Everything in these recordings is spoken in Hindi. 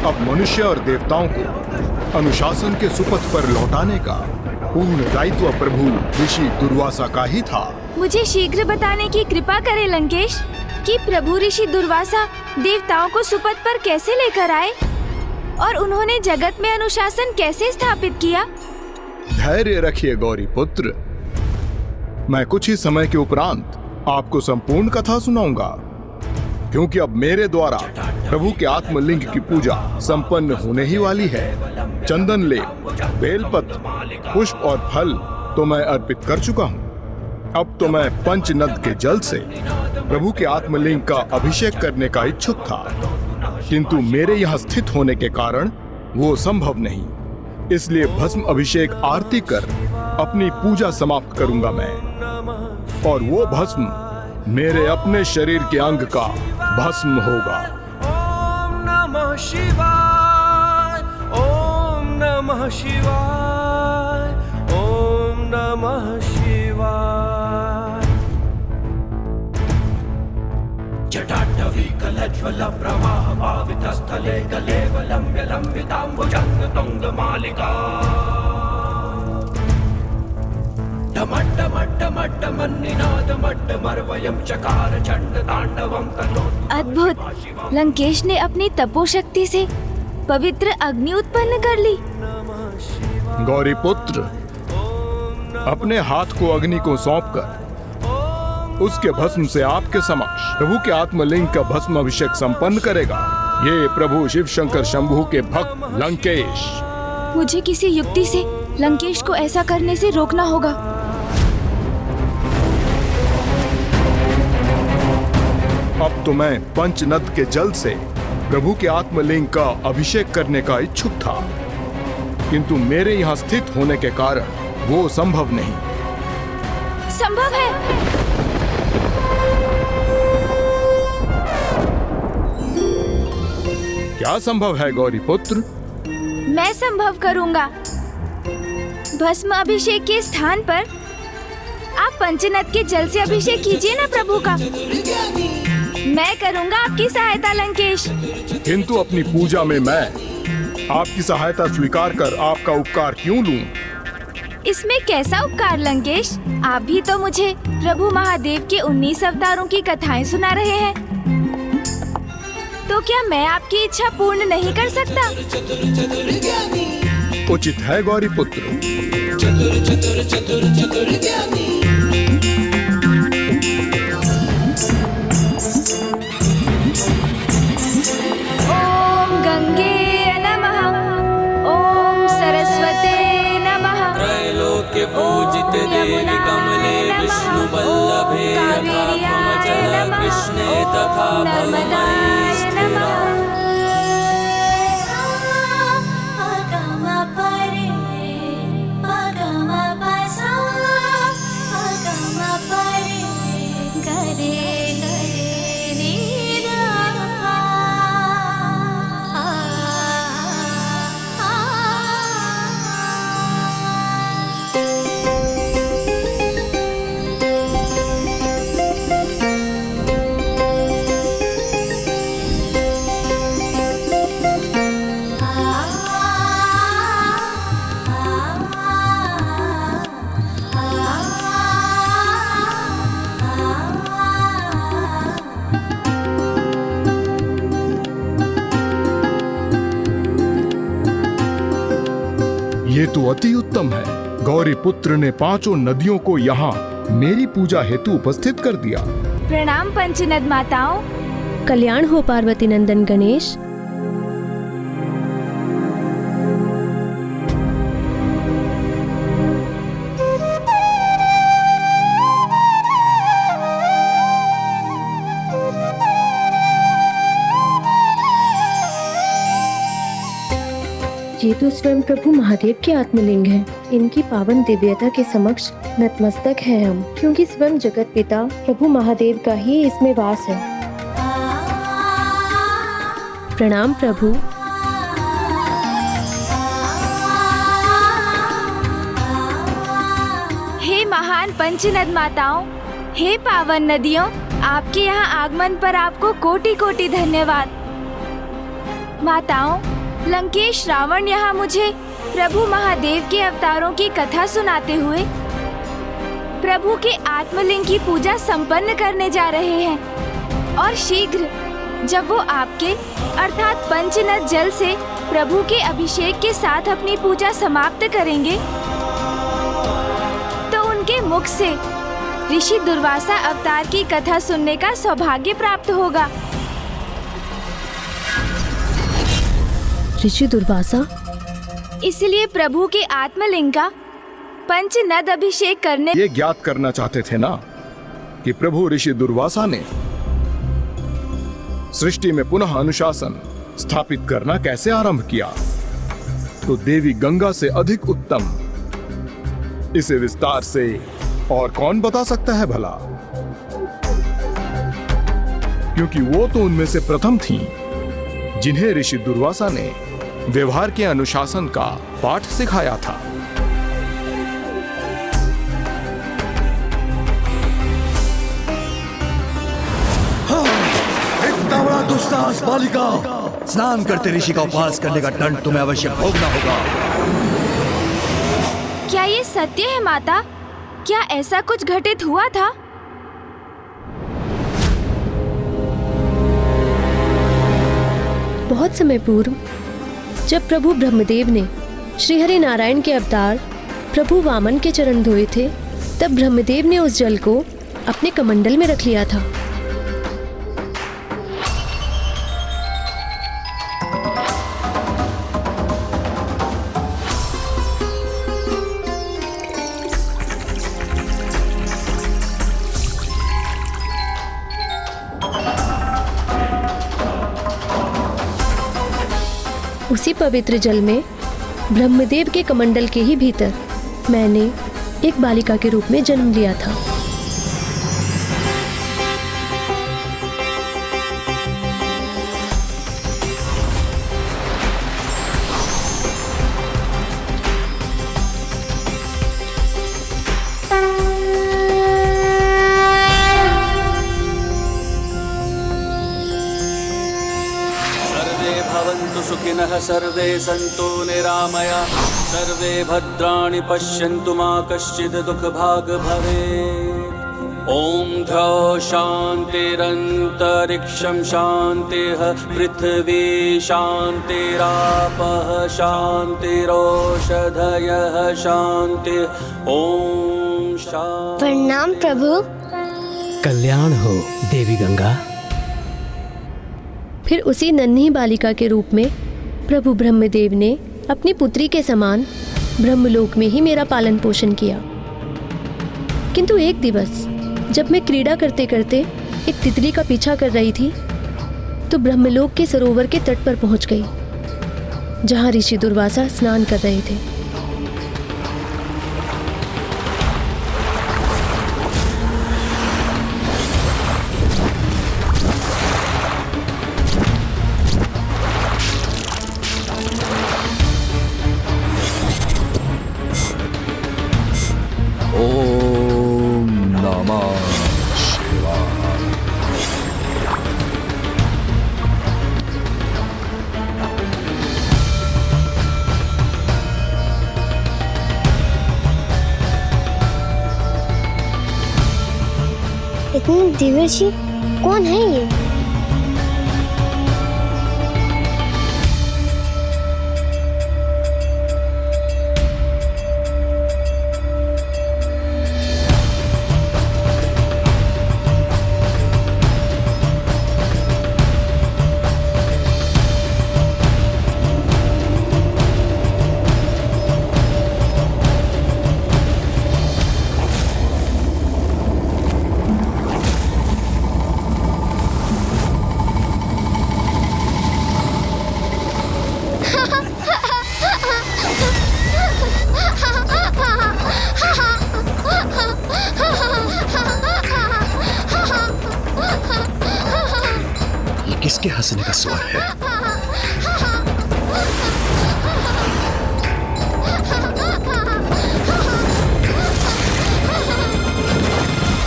अब मनुष्य और देवताओं को अनुशासन के सुपथ पर लौटाने का पूर्ण दायित्व प्रभु ऋषि दुर्वासा का ही था। मुझे शीघ्र बताने की कृपा करें लंकेश कि प्रभु ऋषि दुर्वासा देवताओं को सुपथ पर कैसे लेकर आए और उन्होंने जगत में अनुशासन कैसे स्थापित किया। धैर्य रखिए गौरी पुत्र, मैं कुछ ही समय के उपरांत आपको संपूर्ण कथा सुनाऊंगा, क्योंकि अब मेरे द्वारा प्रभु के आत्मलिंग की पूजा संपन्न होने ही वाली है। चंदन लेप, बेलपत्र, पुष्प और फल तो मैं अर्पित कर चुका हूँ। अब तो मैं पंचनद के जल से प्रभु के आत्मलिंग का अभिषेक करने का इच्छुक था, किंतु मेरे यहाँ स्थित होने के कारण वो संभव नहीं। इसलिए भस्म अभिषेक आरती कर अपनी पूजा समाप्त करूंगा मैं, और वो भस्म मेरे अपने शरीर के अंग का भस्म होगा। ओम नमः शिवाय, ओम नमः शिवाय, ओम नमः शिवाय। जटाटवी कलज्वल प्रवाह भावित स्थले गले लंब्य लंबितांबुजंग तुंग मालिका। अद्भुत! लंकेश ने अपनी तपोशक्ति से पवित्र अग्नि उत्पन्न कर ली। गौरी पुत्र, अपने हाथ को अग्नि को सौंपकर उसके भस्म से आपके समक्ष प्रभु के आत्मलिंग का भस्म अभिषेक संपन्न करेगा ये प्रभु शिव शंकर शंभु के भक्त लंकेश। मुझे किसी युक्ति से लंकेश को ऐसा करने से रोकना होगा। अब तो मैं पंचनद के जल से प्रभु के आत्मलिंग का अभिषेक करने का इच्छुक था, किंतु मेरे यहाँ स्थित होने के कारण वो संभव नहीं। संभव है। क्या संभव है गौरी पुत्र? मैं संभव करूंगा। भस्म अभिषेक के स्थान पर आप पंचनद के जल से अभिषेक कीजिए ना प्रभु का। मैं करूंगा आपकी सहायता लंकेश। किंतु अपनी पूजा में मैं आपकी सहायता स्वीकार कर आपका उपकार क्यों लूं? इसमें कैसा उपकार लंकेश? आप भी तो मुझे प्रभु महादेव के 19 अवतारों की कथाएं सुना रहे हैं, तो क्या मैं आपकी इच्छा पूर्ण नहीं कर सकता? उचित है गौरी पुत्र। ओम गंगे नमः, ओम सरस्वते नमः, त्रैलोक्य पूजित देवी कमले विष्णु वल्लभे यथा कृष्णे तथा भवमयी स्थिरा। ये तो अति उत्तम है। गौरी पुत्र ने 5 नदियों को यहाँ मेरी पूजा हेतु उपस्थित कर दिया। प्रणाम पंचनद माताओं। कल्याण हो पार्वती नंदन गणेश। ये तो स्वयं प्रभु महादेव के आत्मलिंग है। इनकी पावन दिव्यता के समक्ष नतमस्तक है हम, क्योंकि स्वयं जगत पिता प्रभु महादेव का ही इसमें वास है। प्रणाम प्रभु। हे महान पंचनद माताओं, हे पावन नदियों, आपके यहाँ आगमन पर आपको कोटि कोटि धन्यवाद। माताओं, लंकेश रावण यहाँ मुझे प्रभु महादेव के अवतारों की कथा सुनाते हुए प्रभु के आत्मलिंग की पूजा संपन्न करने जा रहे हैं और शीघ्र जब वो आपके अर्थात पंचनद जल से प्रभु के अभिषेक के साथ अपनी पूजा समाप्त करेंगे तो उनके मुख से ऋषि दुर्वासा अवतार की कथा सुनने का सौभाग्य प्राप्त होगा। ऋषि दुर्वासा? इसलिए प्रभु के आत्मलिंग का पंचनद अभिषेक करने ये ज्ञात करना चाहते थे ना कि प्रभु ऋषि दुर्वासा ने सृष्टि में पुनः अनुशासन स्थापित करना कैसे आरंभ किया, तो देवी गंगा से अधिक उत्तम इसे विस्तार से और कौन बता सकता है भला, क्योंकि वो तो उनमें से प्रथम थीं जिन्हें ऋषि दुर्वासा ने व्यवहार के अनुशासन का पाठ सिखाया था। इतना बड़ा दुस्साहस बालिका! स्नान करते ऋषि का उपवास करने का दंड तुम्हें अवश्य भोगना होगा। क्या ये सत्य है माता? क्या ऐसा कुछ घटित हुआ था? बहुत समय पूर्व जब प्रभु ब्रह्मदेव ने श्री हरि नारायण के अवतार प्रभु वामन के चरण धोए थे, तब ब्रह्मदेव ने उस जल को अपने कमंडल में रख लिया था। उसी पवित्र जल में ब्रह्मदेव के कमंडल के ही भीतर मैंने एक बालिका के रूप में जन्म लिया था। सुखिनः सर्वे सन्तु निरामया सर्वे भद्राणि पश्यन्तु मा कश्चित् दुःखभाग् भवेत्। ॐ द्यौः शान्तिरन्तरिक्षं शान्तिः पृथिवी शान्तिरापः शान्तिरोषधयः शान्तिः। ॐ शान्ति। प्रणाम प्रभु। कल्याण हो देवी गंगा। फिर उसी नन्ही बालिका के रूप में प्रभु ब्रह्मदेव ने अपनी पुत्री के समान ब्रह्मलोक में ही मेरा पालन पोषण किया। किंतु एक दिवस जब मैं क्रीड़ा करते करते एक तितली का पीछा कर रही थी, तो ब्रह्मलोक के सरोवर के तट पर पहुंच गई, जहां ऋषि दुर्वासा स्नान कर रहे थे। ओम नमः शिवाय। इतनी दिव्यशी कौन है ये? किसके हंसने का स्वर है?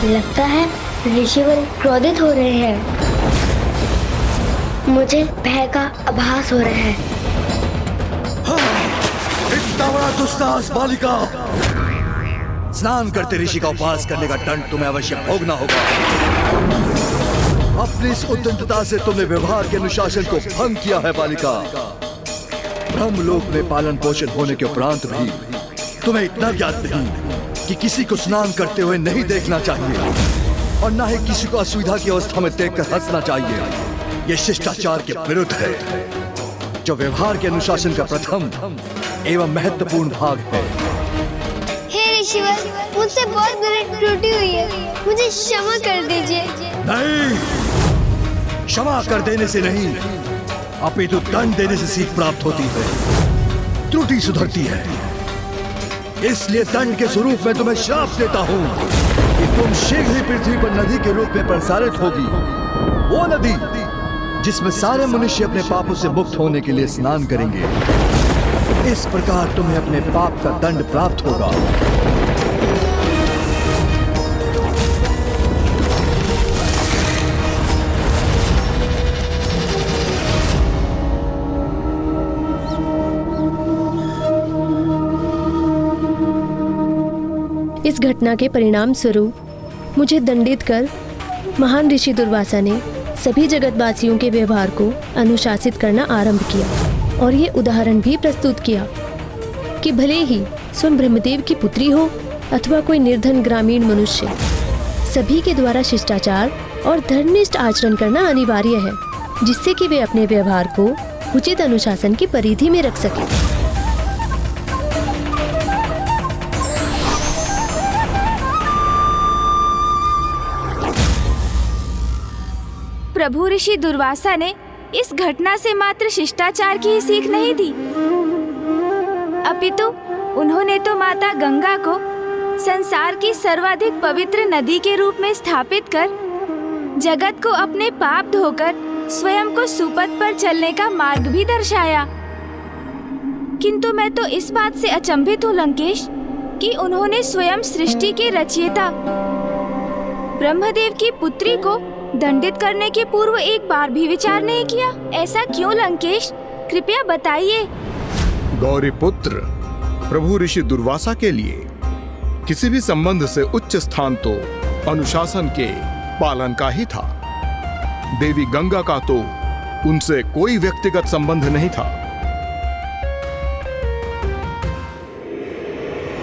लगता है ऋषिवर क्रोधित हो रहे हैं। मुझे भय का आभास हो रहा है। कितना बड़ा दुस्साहस बालिका! स्नान करते ऋषि का उपवास करने का दंड तुम्हें अवश्य भोगना होगा। अपनी इस उद्दंडता से तुमने व्यवहार के अनुशासन को भंग किया है बालिका। ब्रह्मलोक में पालन पोषण होने के उपरांत भी तुम्हें इतना ज्ञात नहीं कि किसी को स्नान करते हुए नहीं देखना चाहिए और न ही किसी को असुविधा की अवस्था में देखकर हंसना चाहिए। यह शिष्टाचार के विरुद्ध है, जो व्यवहार के अनुशासन का प्रथम एवं महत्वपूर्ण भाग है। हे ऋषिवर, मुझसे बहुत बड़ी त्रुटि हुई है, मुझे क्षमा कर दीजिए। नहीं, क्षमा कर देने से नहीं, अपितु दंड देने से सीख प्राप्त होती है। त्रुटि सुधरती है, इसलिए दंड के स्वरूप में तुम्हें श्राप देता हूँ कि तुम शीघ्र ही पृथ्वी पर नदी के रूप में प्रसारित होगी। वो नदी जिसमें सारे मनुष्य अपने पापों से मुक्त होने के लिए स्नान करेंगे। इस प्रकार तुम्हें अपने पाप का दंड प्राप्त होगा। इस घटना के परिणाम स्वरूप मुझे दंडित कर महान ऋषि दुर्वासा ने सभी जगतवासियों के व्यवहार को अनुशासित करना आरंभ किया और ये उदाहरण भी प्रस्तुत किया कि भले ही स्वयं ब्रह्मदेव की पुत्री हो अथवा कोई निर्धन ग्रामीण मनुष्य, सभी के द्वारा शिष्टाचार और धर्मनिष्ठ आचरण करना अनिवार्य है, जिससे कि वे अपने व्यवहार को उचित अनुशासन की परिधि में रख सकें। प्रभु ऋषि दुर्वासा ने इस घटना से मात्र शिष्टाचार की ही सीख नहीं दी, अपितु उन्होंने तो माता गंगा को संसार की सर्वाधिक पवित्र नदी के रूप में स्थापित कर जगत को अपने पाप धोकर स्वयं को सुपथ पर चलने का मार्ग भी दर्शाया। किंतु मैं तो इस बात से अचंभित हूँ लंकेश कि उन्होंने स्वयं सृष्टि के रचयिता ब्रह्मदेव की पुत्री को दंडित करने के पूर्व एक बार भी विचार नहीं किया। ऐसा क्यों लंकेश, कृपया बताइए। गौरी पुत्र, प्रभु ऋषि दुर्वासा के लिए किसी भी संबंध से उच्च स्थान तो अनुशासन के पालन का ही था। देवी गंगा का तो उनसे कोई व्यक्तिगत संबंध नहीं था।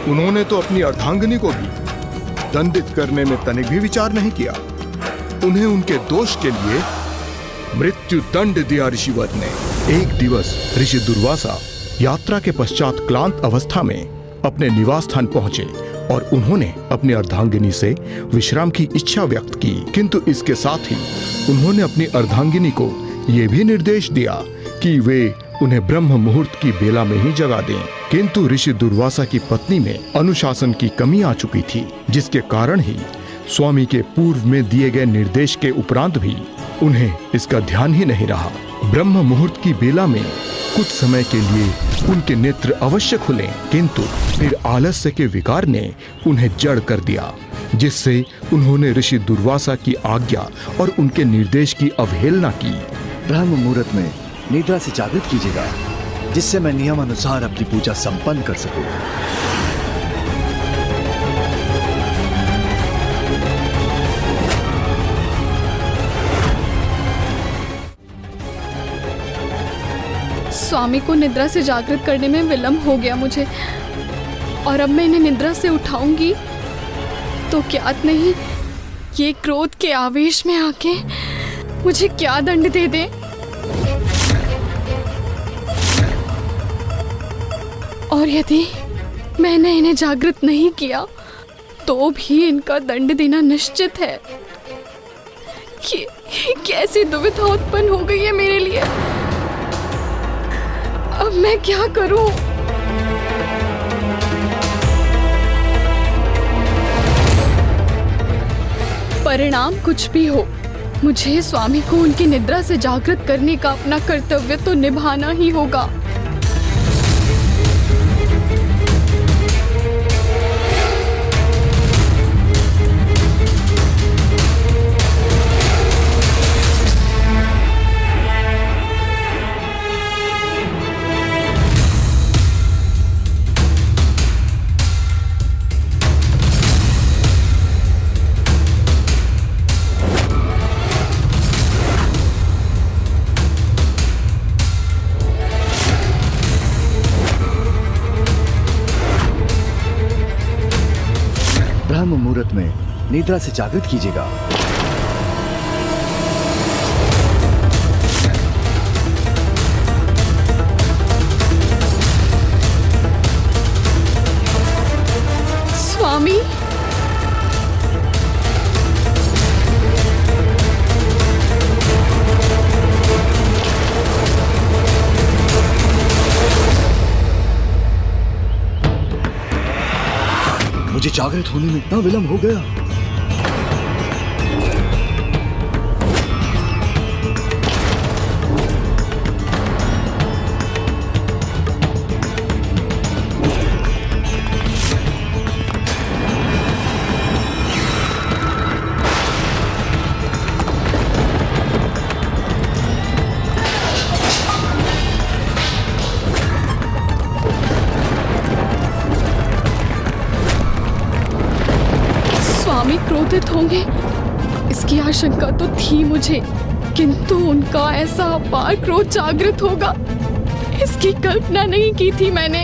उन्होंने तो अपनी अर्धांगिनी को भी दंडित करने में तनिक भी विचार नहीं किया। उन्हें उनके दोष के लिए मृत्यु दंड दिया ऋषिवर ने। एक दिवस ऋषि दुर्वासा यात्रा के पश्चात क्लांत अवस्था में अपने निवास स्थान पहुंचे और उन्होंने अपनी अर्धांगिनी से विश्राम की इच्छा व्यक्त की, किंतु इसके साथ ही उन्होंने अपनी अर्धांगिनी को यह भी निर्देश दिया कि वे उन्हें ब्रह्म मुहूर्त की बेला में ही जगा दें। किंतु ऋषि दुर्वासा की पत्नी में अनुशासन की कमी आ चुकी थी, जिसके कारण ही स्वामी के पूर्व में दिए गए निर्देश के उपरांत भी उन्हें इसका ध्यान ही नहीं रहा। ब्रह्म मुहूर्त की बेला में कुछ समय के लिए उनके नेत्र अवश्य खुले, किंतु फिर आलस्य के विकार ने उन्हें जड़ कर दिया, जिससे उन्होंने ऋषि दुर्वासा की आज्ञा और उनके निर्देश की अवहेलना की। ब्रह्म मुहूर्त में निद्रा से जागृत कीजिएगा, जिससे मैं नियम अनुसार अपनी पूजा संपन्न कर सकूं। स्वामी को निद्रा से जागृत करने में विलंब हो गया मुझे, और अब मैं इन्हें निद्रा से उठाऊंगी तो ज्ञात नहीं ये क्रोध के आवेश में आके मुझे क्या दंड दे दे। और यदि मैंने इन्हें जागृत नहीं किया तो भी इनका दंड देना निश्चित है। ये कैसी दुविधा उत्पन्न हो गई है मेरे लिए। अब मैं क्या करूं? परिणाम कुछ भी हो, मुझे स्वामी को उनकी निद्रा से जागृत करने का अपना कर्तव्य तो निभाना ही होगा। मुहूर्त में निद्रा से जागृत कीजिएगा। स्वामी, मुझे जागृत होने में इतना विलंब हो गया। स्वामी क्रोधित होंगे, इसकी आशंका तो थी मुझे, किंतु उनका ऐसा अपार क्रोध जागृत होगा, इसकी कल्पना नहीं की थी मैंने।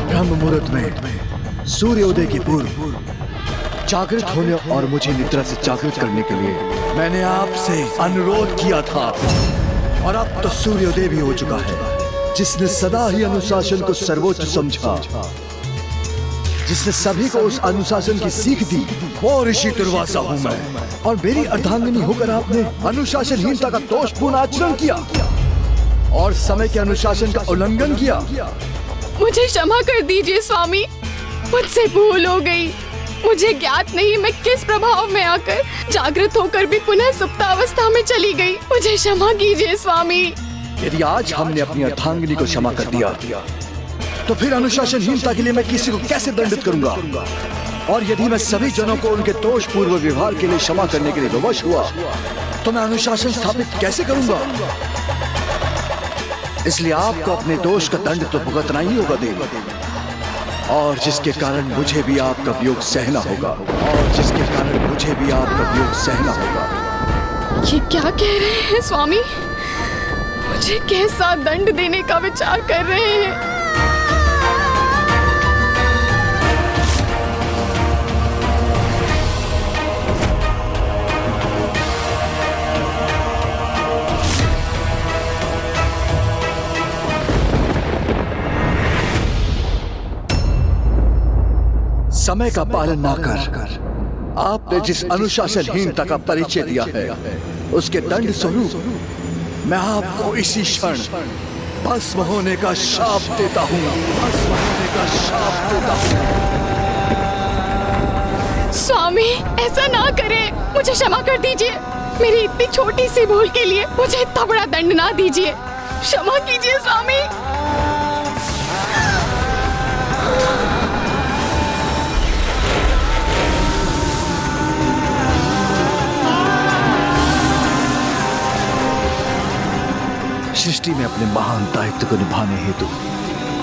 ब्रह्म मुहूर्त में सूर्योदय के पूर्व जागृत होने और मुझे निद्रा से जागृत करने के लिए मैंने आपसे अनुरोध किया था, और अब तो सूर्योदय भी हो चुका है। जिसने सदा ही अनुशासन को सर्वोच्च समझा, जिसने सभी को उस अनुशासन की सीख दी, वो ऋषि दुर्वासा हूं मैं। और मेरी अर्धांगिनी होकर आपने अनुशासनहीनता का दोषपूर्ण आचरण किया और समय के अनुशासन का उल्लंघन किया। मुझे क्षमा कर दीजिए स्वामी, मुझसे भूल हो गई। मुझे ज्ञात नहीं मैं किस प्रभाव में आकर जागृत होकर भी पुनः सुप्तावस्था में चली गई। मुझे क्षमा कीजिए स्वामी। यदि आज हमने अपनी अर्धांगिनी को क्षमा कर दिया, तो फिर अनुशासनहीनता के लिए मैं किसी को कैसे दंडित करूंगा? और यदि मैं सभी जनों को उनके दोषपूर्ण व्यवहार के लिए क्षमा करने के लिए विवश हुआ, तो मैं अनुशासन स्थापित कैसे करूंगा? इसलिए आपको अपने दोष का दंड तो भुगतना ही होगा देवी, और जिसके कारण मुझे भी आपका वियोग सहना होगा, और जिसके कारण मुझे भी आपका वियोग सहना होगा। ये क्या कह रहे हैं स्वामी? मुझे कैसा दंड देने का विचार कर रहे हैं? समय का पालन ना कर आपने जिस अनुशासनहीनता का परिचय दिया है, उसके दंड स्वरूप मैं आपको इसी क्षण भस्म होने का शाप देता हूँ। भस्म होने का शाप देता हूँ। स्वामी, ऐसा ना करें, मुझे क्षमा कर दीजिए। मेरी इतनी छोटी सी भूल के लिए मुझे इतना बड़ा दंड ना दीजिए। क्षमा कीजिए स्वामी। सृष्टि में अपने महान दायित्व को निभाने हेतु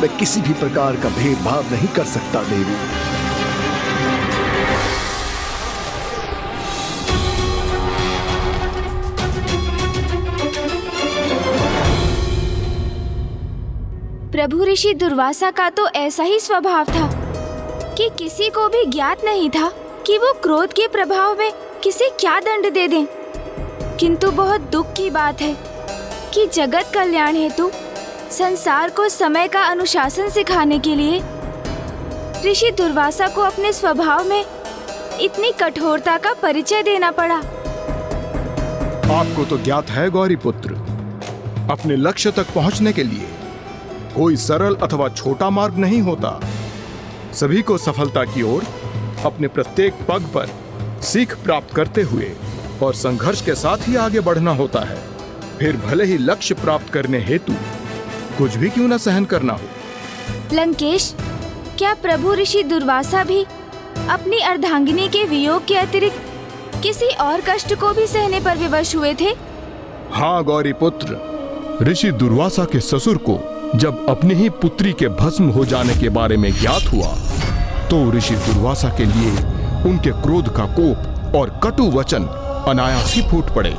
मैं किसी भी प्रकार का भेदभाव नहीं कर सकता देवी। प्रभु ऋषि दुर्वासा का तो ऐसा ही स्वभाव था कि किसी को भी ज्ञात नहीं था कि वो क्रोध के प्रभाव में किसे क्या दंड दे दें। किंतु बहुत दुख की बात है कि जगत कल्याण हेतु संसार को समय का अनुशासन सिखाने के लिए ऋषि दुर्वासा को अपने स्वभाव में इतनी कठोरता का परिचय देना पड़ा। आपको तो ज्ञात है गौरी पुत्र, अपने लक्ष्य तक पहुंचने के लिए कोई सरल अथवा छोटा मार्ग नहीं होता। सभी को सफलता की ओर अपने प्रत्येक पग पर सीख प्राप्त करते हुए और संघर्ष के साथ ही आगे बढ़ना होता है। फिर भले ही लक्ष्य प्राप्त करने हेतु कुछ भी क्यों न सहन करना हो। लंकेश, क्या प्रभु ऋषि दुर्वासा भी अपनी अर्धांगिनी के वियोग के अतिरिक्त किसी और कष्ट को भी सहने पर विवश हुए थे? हाँ गौरी पुत्र, ऋषि दुर्वासा के ससुर को जब अपनी ही पुत्री के भस्म हो जाने के बारे में ज्ञात हुआ, तो ऋषि दुर्वासा के लिए उनके क्रोध का कोप और कटु वचन अनायास ही फूट पड़े।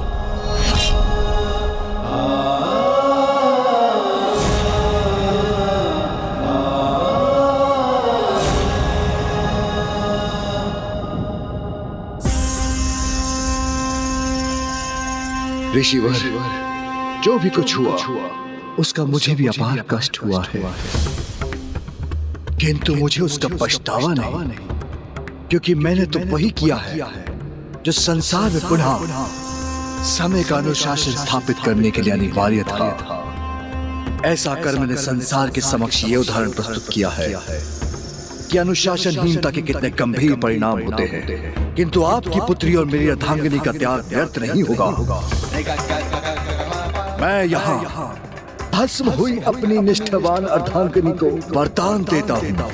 ऋषिवर, जो भी कुछ हुआ उसका मुझे भी अपार कष्ट हुआ है, किंतु मुझे उसका पछतावा नहीं, क्योंकि मैंने तो वही किया है जो संसार में पुनः समय का अनुशासन स्थापित करने के लिए अनिवार्य था। ऐसा कर मैंने संसार के समक्ष ये उदाहरण प्रस्तुत किया है कि अनुशासनहीनता के कितने गंभीर परिणाम होते हैं, किंतु आपकी पुत्री और मेरी अर्धांगिनी का त्याग व्यर्थ नहीं होगा। मैं यहाँ भस्म हुई अपनी निष्ठावान अर्धांगिनी को वरदान देता हूँ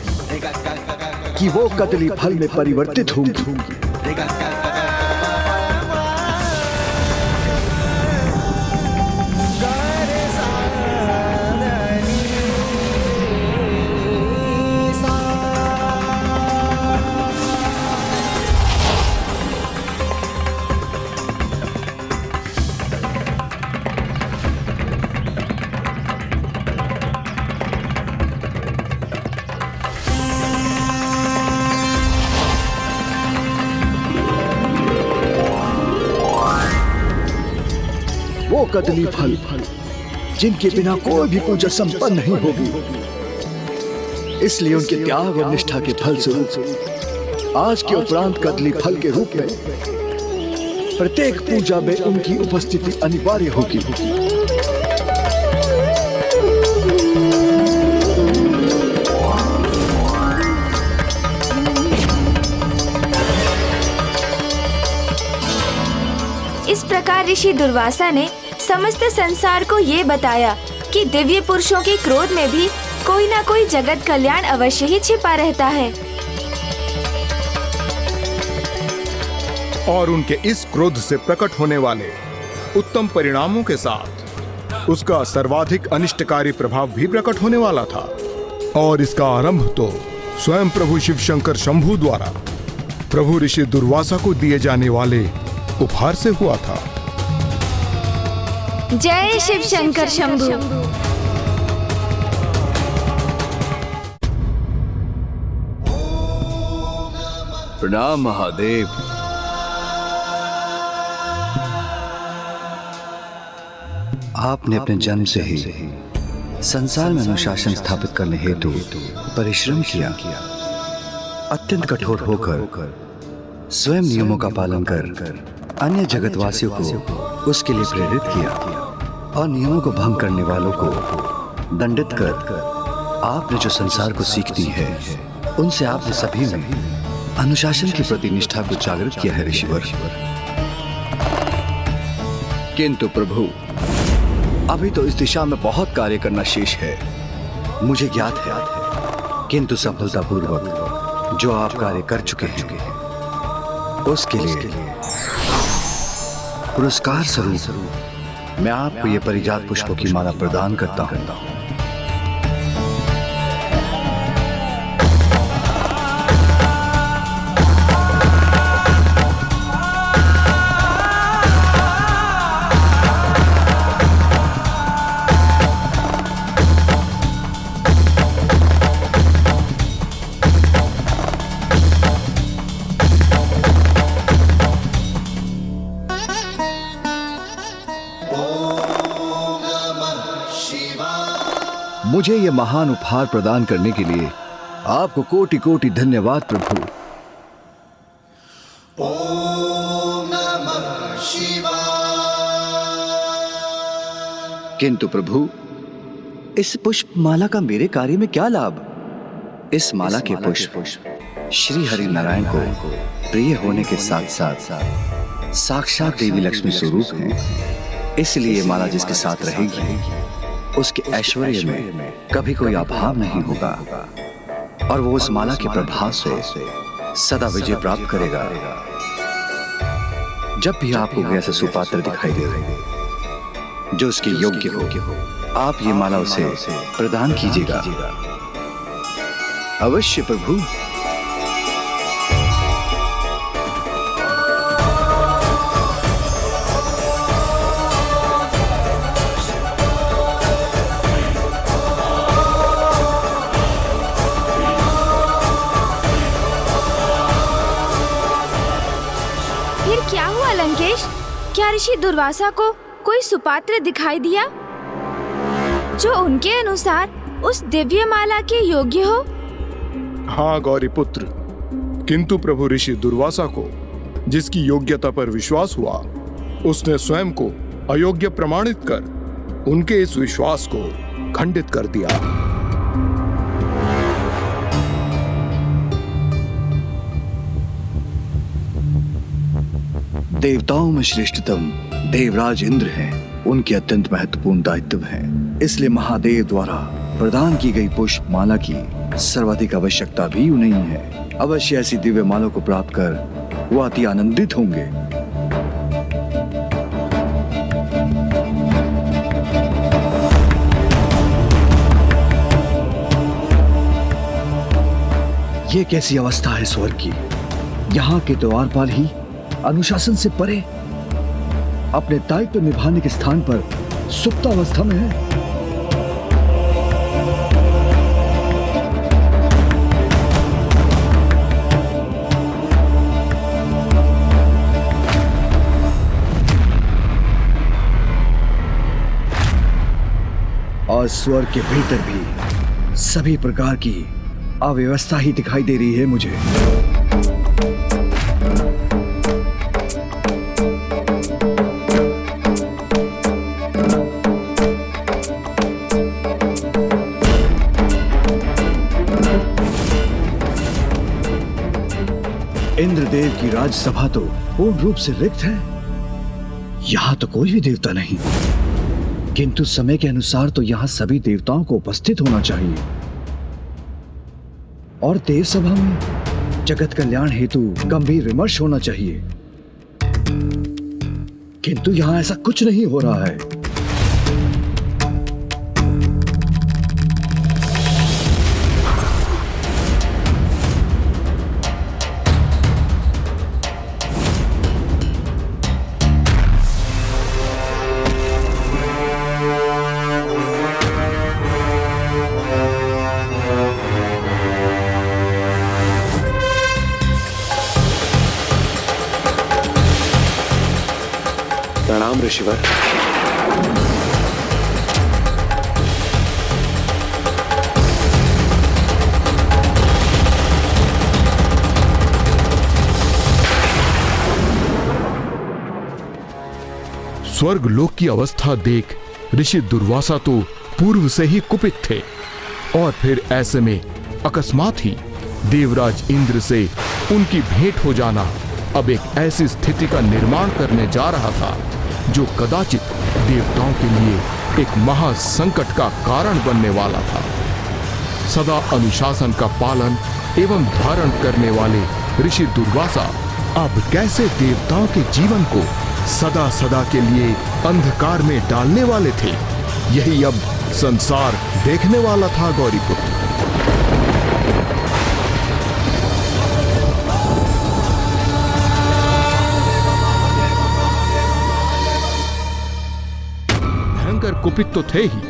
कि वो कदली फल में परिवर्तित होंगी। वो कदली फल जिनके बिना कोई भी पूजा संपन्न नहीं होगी, इसलिए उनके त्याग और निष्ठा के फल स्वरूप आज के उपरांत कदली फल के रूप में प्रत्येक पूजा में उनकी उपस्थिति अनिवार्य होगी। इस प्रकार ऋषि दुर्वासा ने समस्त संसार को ये बताया कि दिव्य पुरुषों के क्रोध में भी कोई ना कोई जगत कल्याण अवश्य ही छिपा रहता है, और उनके इस क्रोध से प्रकट होने वाले उत्तम परिणामों के साथ उसका सर्वाधिक अनिष्टकारी प्रभाव भी प्रकट होने वाला था। और इसका आरंभ तो स्वयं प्रभु शिव शंकर शंभु द्वारा प्रभु ऋषि दुर्वासा को दिए जाने वाले उपहार से हुआ था। जय शिव शंकर शंभु। प्रणाम महादेव। आपने अपने जन्म से ही संसार में अनुशासन स्थापित करने हेतु परिश्रम किया, अत्यंत कठोर होकर स्वयं नियमों का पालन कर अन्य जगतवासियों को उसके लिए प्रेरित किया, और नियमों को भंग करने वालों को दंडित कर आपने जो संसार को सीख दी है, उनसे आपने सभी में अनुशासन के प्रति निष्ठा को जागृत किया है ऋषिवर। किंतु प्रभु, अभी तो इस दिशा में बहुत कार्य करना शेष है, मुझे ज्ञात है, किंतु सफलतापूर्वक जो आप कार्य कर चुके हैं उसके लिए पुरस्कार स्वरूप मैं आपको ये परिजात पुष्पों की माला प्रदान करता हूँ। मुझे ये महान उपहार प्रदान करने के लिए आपको कोटि कोटि धन्यवाद प्रभु। ओम नमः शिवाय। किंतु प्रभु, इस पुष्प माला का मेरे कार्य में क्या लाभ? इस माला के पुष्प श्री हरि नारायण को प्रिय होने के साथ साथ साक्षात देवी लक्ष्मी स्वरूप हैं, इसलिए ये माला जिसके साथ रहेगी उसके ऐश्वर्य में कभी कोई अभाव नहीं होगा, और वो उस माला के प्रभाव से सदा विजय प्राप्त करेगा। जब भी आपको कोई ऐसा सुपात्र दिखाई दे जो उसके योग्य हो, आप ये माला उसे प्रदान कीजिएगा। अवश्य प्रभु। क्या ऋषि दुर्वासा को कोई सुपात्र दिखाई दिया जो उनके अनुसार उस दिव्य माला के योग्य हो? हाँ गौरी पुत्र, किंतु प्रभु ऋषि दुर्वासा को जिसकी योग्यता पर विश्वास हुआ, उसने स्वयं को अयोग्य प्रमाणित कर उनके इस विश्वास को खंडित कर दिया। देवताओं में श्रेष्ठतम देवराज इंद्र हैं। उनके अत्यंत महत्वपूर्ण दायित्व हैं। इसलिए महादेव द्वारा प्रदान की गई पुष्प माला की सर्वाधिक आवश्यकता भी उन्हें है। अवश्य ऐसी दिव्य माला को प्राप्त कर वो अति आनंदित होंगे। ये कैसी अवस्था है स्वर्ग की? यहाँ के द्वारपाल ही अनुशासन से परे अपने दायित्व निभाने के स्थान पर सुप्तावस्था में है। और स्वर्ग के भीतर भी सभी प्रकार की अव्यवस्था ही दिखाई दे रही है मुझे। इंद्रदेव की राजसभा तो पूर्ण रूप से रिक्त है। यहां तो कोई भी देवता नहीं, किंतु समय के अनुसार तो यहां सभी देवताओं को उपस्थित होना चाहिए और देव सभा में जगत कल्याण हेतु गंभीर विमर्श होना चाहिए, किंतु यहां ऐसा कुछ नहीं हो रहा है। प्रणाम ऋषिवर। स्वर्ग लोक की अवस्था देख ऋषि दुर्वासा तो पूर्व से ही कुपित थे और फिर ऐसे में अकस्मात ही देवराज इंद्र से उनकी भेंट हो जाना अब एक ऐसी स्थिति का निर्माण करने जा रहा था जो कदाचित देवताओं के लिए एक महासंकट का कारण बनने वाला था। सदा अनुशासन का पालन एवं धारण करने वाले ऋषि दुर्वासा अब कैसे देवताओं के जीवन को सदा सदा के लिए अंधकार में डालने वाले थे, यही अब संसार देखने वाला था गौरीपुत्र। भयंकर कुपित तो थे ही,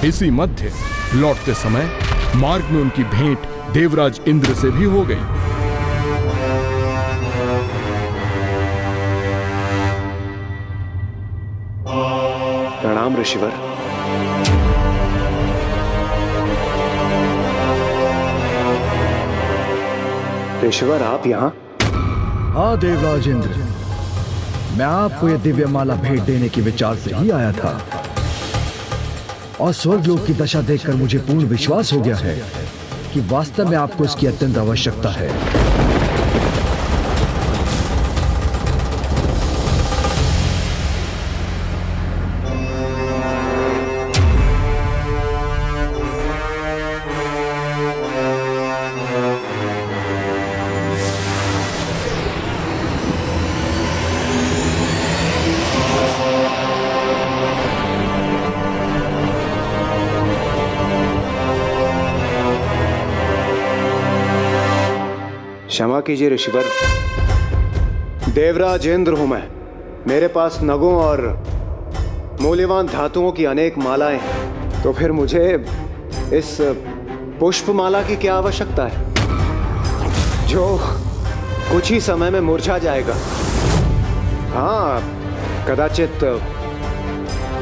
इसी मध्य लौटते समय मार्ग में उनकी भेंट देवराज इंद्र से भी हो गई। प्रणाम ऋषिवर। ऋषिवर आप यहाँ? हाँ देवराज इंद्र, मैं आपको यह दिव्य माला भेंट देने के विचार से ही आया था और स्वर्गलोक की दशा देखकर मुझे पूर्ण विश्वास हो गया है कि वास्तव में आपको इसकी अत्यंत आवश्यकता है। क्षमा कीजिए ऋषिवर, देवराज इंद्र हूं मैं। मेरे पास नगों और मूल्यवान धातुओं की अनेक मालाएं हैं, तो फिर मुझे इस पुष्प माला की क्या आवश्यकता है जो कुछ ही समय में मुरझा जाएगा। हाँ, कदाचित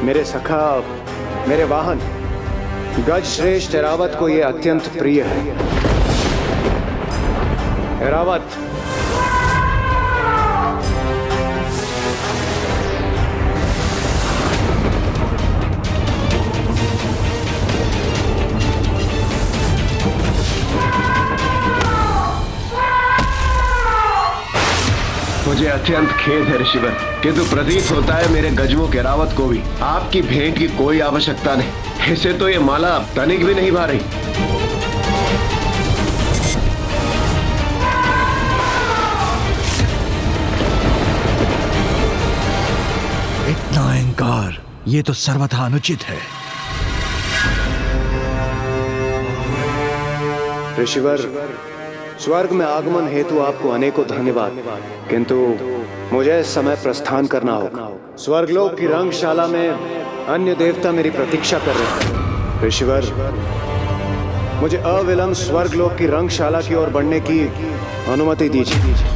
मेरे सखा, मेरे वाहन गज श्रेष्ठ एरावत को यह अत्यंत प्रिय है। एरावत, मुझे अत्यंत खेद है ऋषिवर, किंतु प्रतीत होता है मेरे गजवों के रावत को भी आपकी भेंट की कोई आवश्यकता नहीं। इसे तो ये माला तनिक भी नहीं भा रही। इतना अहंकार, ये तो सर्वथा अनुचित है। ऋषिवर, स्वर्ग में आगमन हेतु आपको अनेकों धन्यवाद, किंतु मुझे इस समय प्रस्थान करना होगा। स्वर्गलोक की रंगशाला में अन्य देवता मेरी प्रतीक्षा कर रहे हैं। ऋषिवर, मुझे अविलंब स्वर्गलोक की रंगशाला की ओर बढ़ने की अनुमति दीजिए।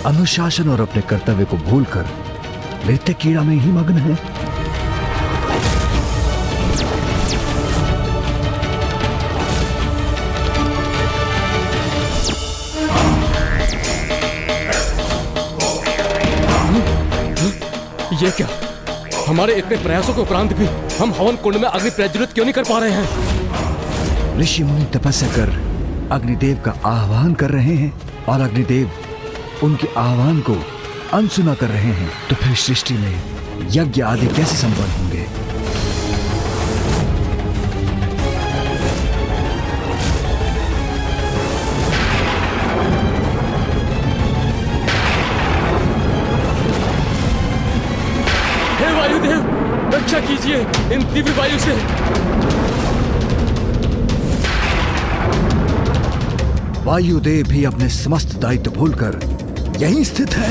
अनुशासन और अपने कर्तव्य को भूलकर नृत्य कीड़ा में ही मग्न है। ये क्या? हमारे इतने प्रयासों के उपरांत भी हम हवन कुंड में अग्नि प्रज्वलित क्यों नहीं कर पा रहे हैं? ऋषि मुनि तपस्या कर अग्निदेव का आह्वान कर रहे हैं और अग्निदेव उनके आह्वान को अनसुना कर रहे हैं, तो फिर सृष्टि में यज्ञ आदि कैसे संपन्न होंगे? हे वायुदेव, रक्षा कीजिए इन तीव्र वायु से। वायुदेव भी अपने समस्त दायित्व भूलकर यहीं स्थित है।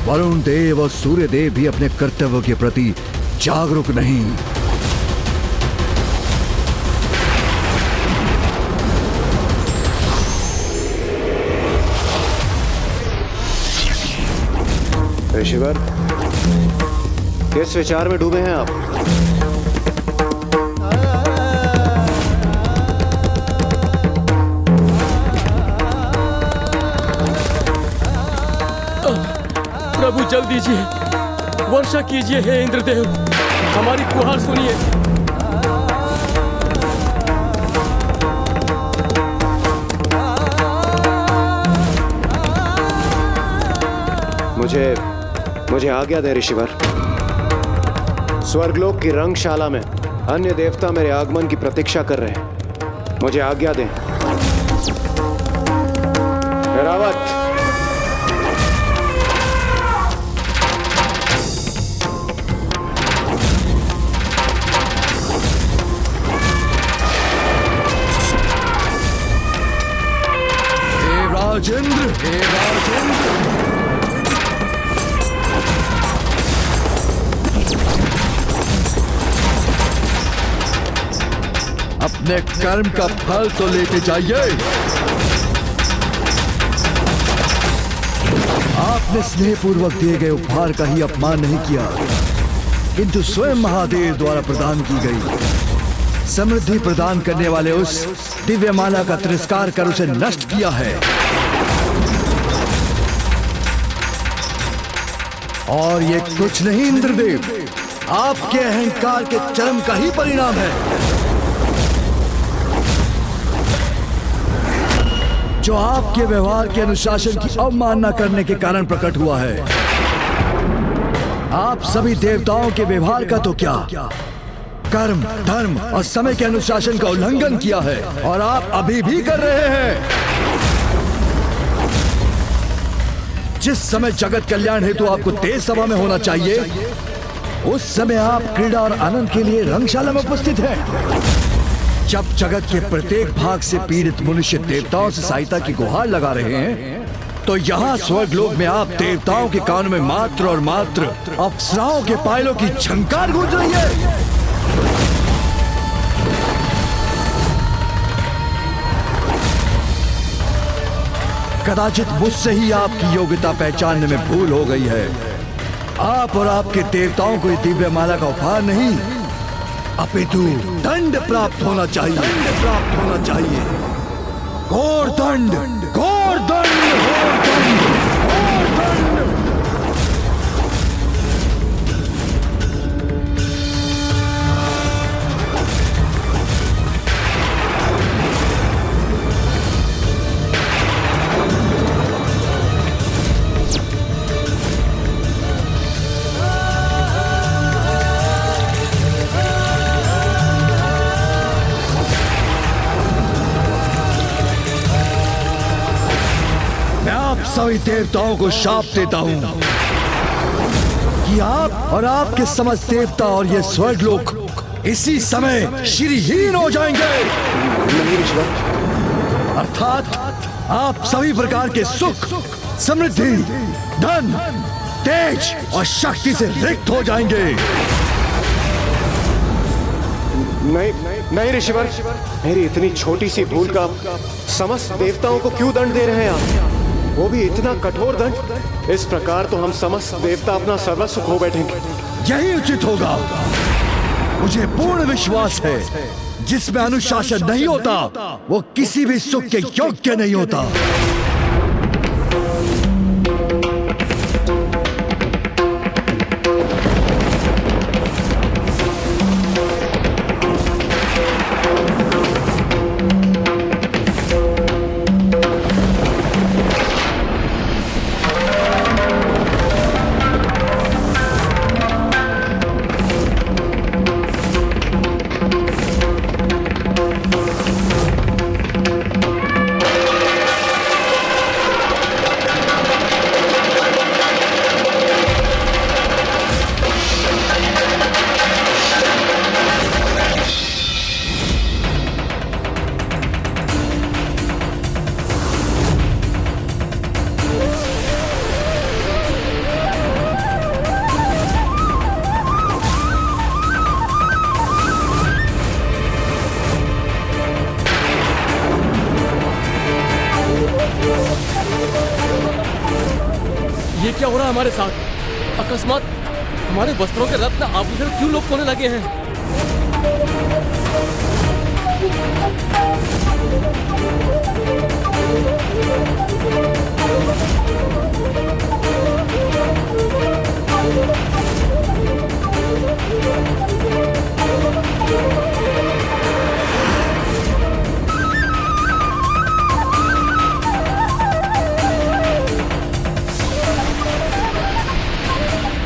वरुण देव और सूर्य देव भी अपने कर्तव्य के प्रति जागरूक नहीं। ऋषिवर, किस विचार में डूबे हैं आप? प्रभु जल दीजिए, वर्षा कीजिए हे इंद्रदेव, हमारी गुहार सुनिए। मुझे आज्ञा दे ऋषिवर। स्वर्गलोक की रंगशाला में अन्य देवता मेरे आगमन की प्रतीक्षा कर रहे हैं। मुझे आज्ञा दें। एरावत, राजेंद्र, हे राजेंद्र, अपने कर्म का फल तो लेके जाइए। आपने स्नेहपूर्वक दिए गए उपहार का ही अपमान नहीं किया, किंतु स्वयं महादेव द्वारा प्रदान की गई समृद्धि प्रदान करने वाले उस दिव्य माला का तिरस्कार कर उसे नष्ट किया है। और ये कुछ नहीं इंद्रदेव, आपके अहंकार के चरम का ही परिणाम है, जो आपके व्यवहार के अनुशासन की अवमानना करने के कारण प्रकट हुआ है। आप सभी देवताओं के व्यवहार का तो क्या, कर्म, धर्म और समय के अनुशासन का उल्लंघन किया है, और आप अभी भी कर रहे हैं। जिस समय जगत कल्याण हेतु आपको तेज सभा में होना चाहिए, उस समय आप क्रीड़ा और आनंद के लिए रंगशाला में उपस्थित हैं। जब जगत के प्रत्येक भाग से पीड़ित मनुष्य देवताओं से सहायता की गुहार लगा रहे हैं, तो यहाँ स्वर्गलोक में आप देवताओं के कानों में मात्र और मात्र अप्सराओं के पायलों की झंकार गूंज रही है। कदाचित मुझसे ही आपकी योग्यता पहचानने में भूल हो गई है। आप और आपके देवताओं को इस दिव्य माला का उपहार नहीं, अपितु दंड प्राप्त होना चाहिए। दंड प्राप्त होना चाहिए। घोर दंड, घोर दंड, घोर दंड, घोर दंड। सभी देवताओं को शाप देता हूं कि आप और आपके समस्त देवता और ये स्वर्गलोक इसी समय श्रीहीन हो जाएंगे। अर्थात आप सभी प्रकार के सुख, समृद्धि, धन, तेज और शक्ति से रिक्त हो जाएंगे। नहीं ऋषिवर, मेरी इतनी छोटी सी भूल का समस्त देवताओं को क्यों दंड दे रहे हैं आप? वो भी इतना कठोर दंड। इस प्रकार तो हम समस्त देवता अपना सर्वस्व खो बैठेंगे। यही उचित होगा। मुझे पूर्ण विश्वास है, जिसमें अनुशासन नहीं होता वो किसी भी सुख के योग्य नहीं होता। ये क्या हो रहा है हमारे साथ? अकस्मात हमारे वस्त्रों के रत्न आभूषण क्यों लोप होने लगे हैं?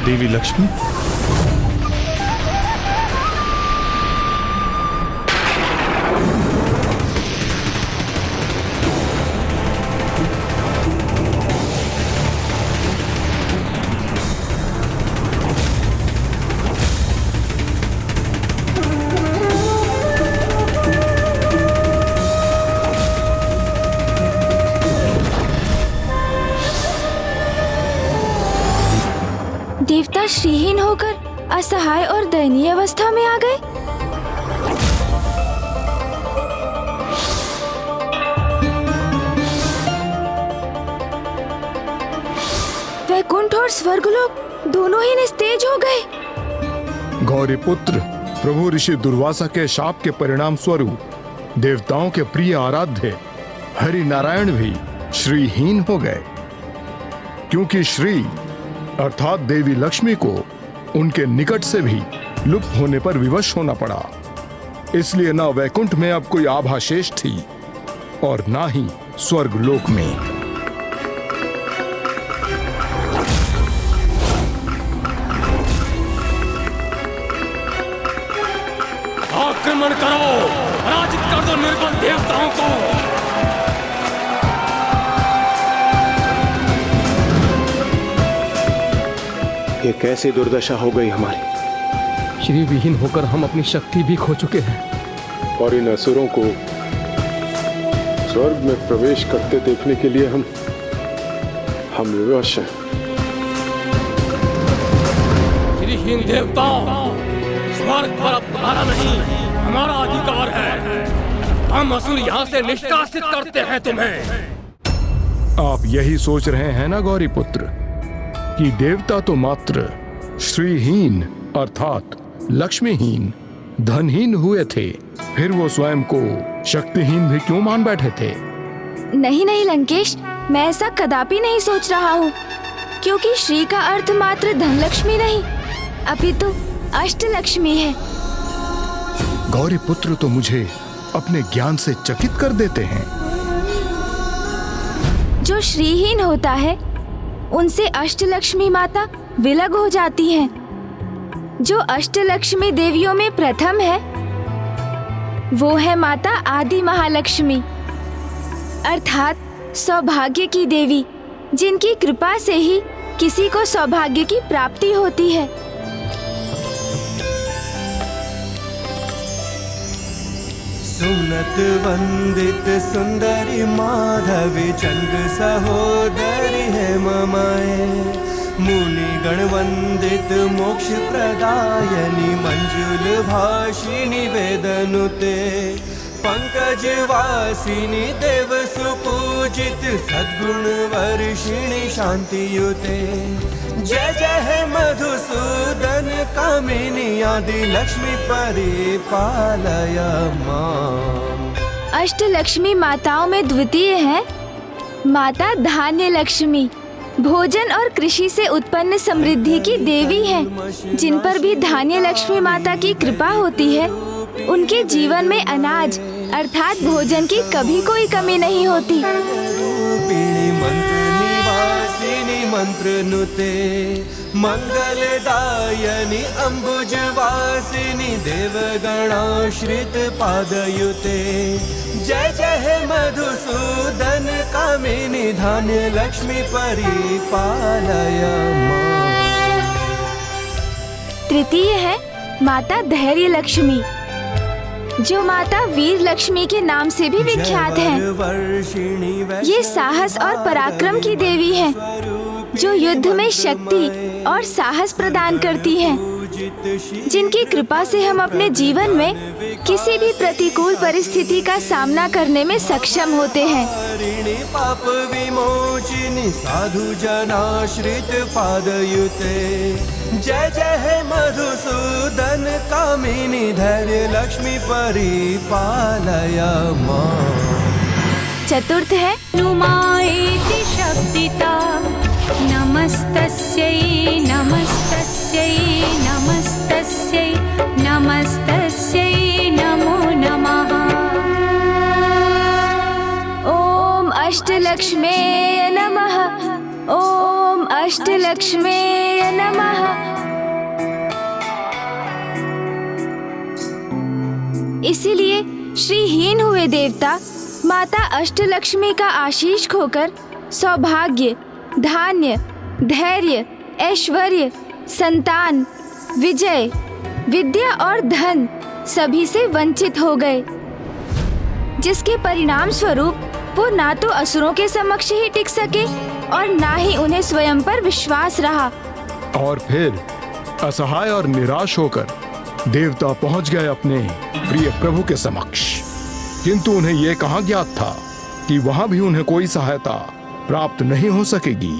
देवी लक्ष्मी, देवता श्रीहीन होकर असहाय और दयनीय अवस्था में आ गए। वैकुंठ और स्वर्गलोक दोनों ही निस्तेज हो गए। गौरी पुत्र, प्रभु ऋषि दुर्वासा के शाप के परिणाम स्वरूप देवताओं के प्रिय आराध्य हरि नारायण भी श्रीहीन हो गए, क्योंकि श्री अर्थात देवी लक्ष्मी को उनके निकट से भी लुप्त होने पर विवश होना पड़ा। इसलिए न वैकुंठ में अब कोई आभा शेष थी और ना ही स्वर्ग लोक में। आक्रमण करो, पराजित कर दो निर्बल देवताओं को। ये कैसी दुर्दशा हो गई हमारी। श्री विहीन होकर हम अपनी शक्ति भी खो चुके हैं। और इन असुरों को स्वर्ग में प्रवेश करते देखने के लिए हम विवश हैं। श्रीहीन देवताओं, स्वर्ग पर अब तुम्हारा नहीं, हमारा अधिकार है। हम असुर यहाँ से निष्कासित करते हैं तुम्हें। आप यही सोच रहे हैं ना गौरी पुत्र, कि देवता तो मात्र श्रीहीन अर्थात लक्ष्मीहीन, धनहीन हुए थे, फिर वो स्वयं को शक्तिहीन भी क्यों मान बैठे थे? नहीं नहीं लंकेश, मैं ऐसा कदापि नहीं सोच रहा हूँ, क्योंकि श्री का अर्थ मात्र धनलक्ष्मी नहीं, अपितु अष्टलक्ष्मी है। गौरी पुत्र तो मुझे अपने ज्ञान से चकित कर देते हैं। जो श्रीहीन होता है उनसे अष्टलक्ष्मी माता विलग हो जाती हैं। जो अष्टलक्ष्मी देवियों में प्रथम है वो है माता आदि महालक्ष्मी, अर्थात सौभाग्य की देवी, जिनकी कृपा से ही किसी को सौभाग्य की प्राप्ति होती है। सुनत वंदित सुंदरी माधवी चंद्र सहोदरी है ममाए, मुनि गण वंदित मोक्ष प्रदायनी मंजुल भाषिणी वेदनुते, पंकज वासिनी देव सुपूजित सद्गुण वर्षिणी शांतियुते। जय जय है मधुसूदन कामिनी आदि लक्ष्मी परिपालय मां। अष्टलक्ष्मी माताओं में द्वितीय है माता धान्य लक्ष्मी, भोजन और कृषि से उत्पन्न समृद्धि की देवी है। जिन पर भी धान्य लक्ष्मी माता की कृपा होती है उनके जीवन में अनाज अर्थात भोजन की कभी कोई कमी नहीं होती। मंत्र नुते मंगलदायनी अम्बुजवासिनी देवगणाश्रित पादयुते। जय जय हे मधुसूदन कामिनी धान्य लक्ष्मी परिपालय मां। तृतीय है माता धैर्य लक्ष्मी, जो माता वीर लक्ष्मी के नाम से भी विख्यात है। ये साहस और पराक्रम की देवी है, जो युद्ध में शक्ति और साहस प्रदान करती है, जिनकी कृपा से हम अपने जीवन में किसी भी प्रतिकूल परिस्थिति का सामना करने में सक्षम होते हैं। पाप विमोचिनी साधु जनाश्रित पादयुते। जय जय हे मधुसूदन कामिनी धैर्य लक्ष्मी परिपालय मां। चतुर्थ है नुमाएति शब्दिता नमस्तस्यै नमस्तस्यै नमस्तस्यै नमस्तस्यै नमो नमः। ओम अष्टलक्ष्मे नमः, ओम अष्टलक्ष्मे नमः। इसीलिए श्रीहीन हुए देवता माता अष्टलक्ष्मी का आशीष खोकर सौभाग्य, धान्य, धैर्य, ऐश्वर्य, संतान, विजय, विद्या और धन सभी से वंचित हो गए, जिसके परिणाम स्वरूप वो ना तो असुरों के समक्ष ही टिक सके और ना ही उन्हें स्वयं पर विश्वास रहा। और फिर असहाय और निराश होकर देवता पहुंच गए अपने प्रिय प्रभु के समक्ष, किंतु उन्हें यह कहाँ ज्ञात था कि वहां भी उन्हें कोई सहायता प्राप्त नहीं हो सकेगी।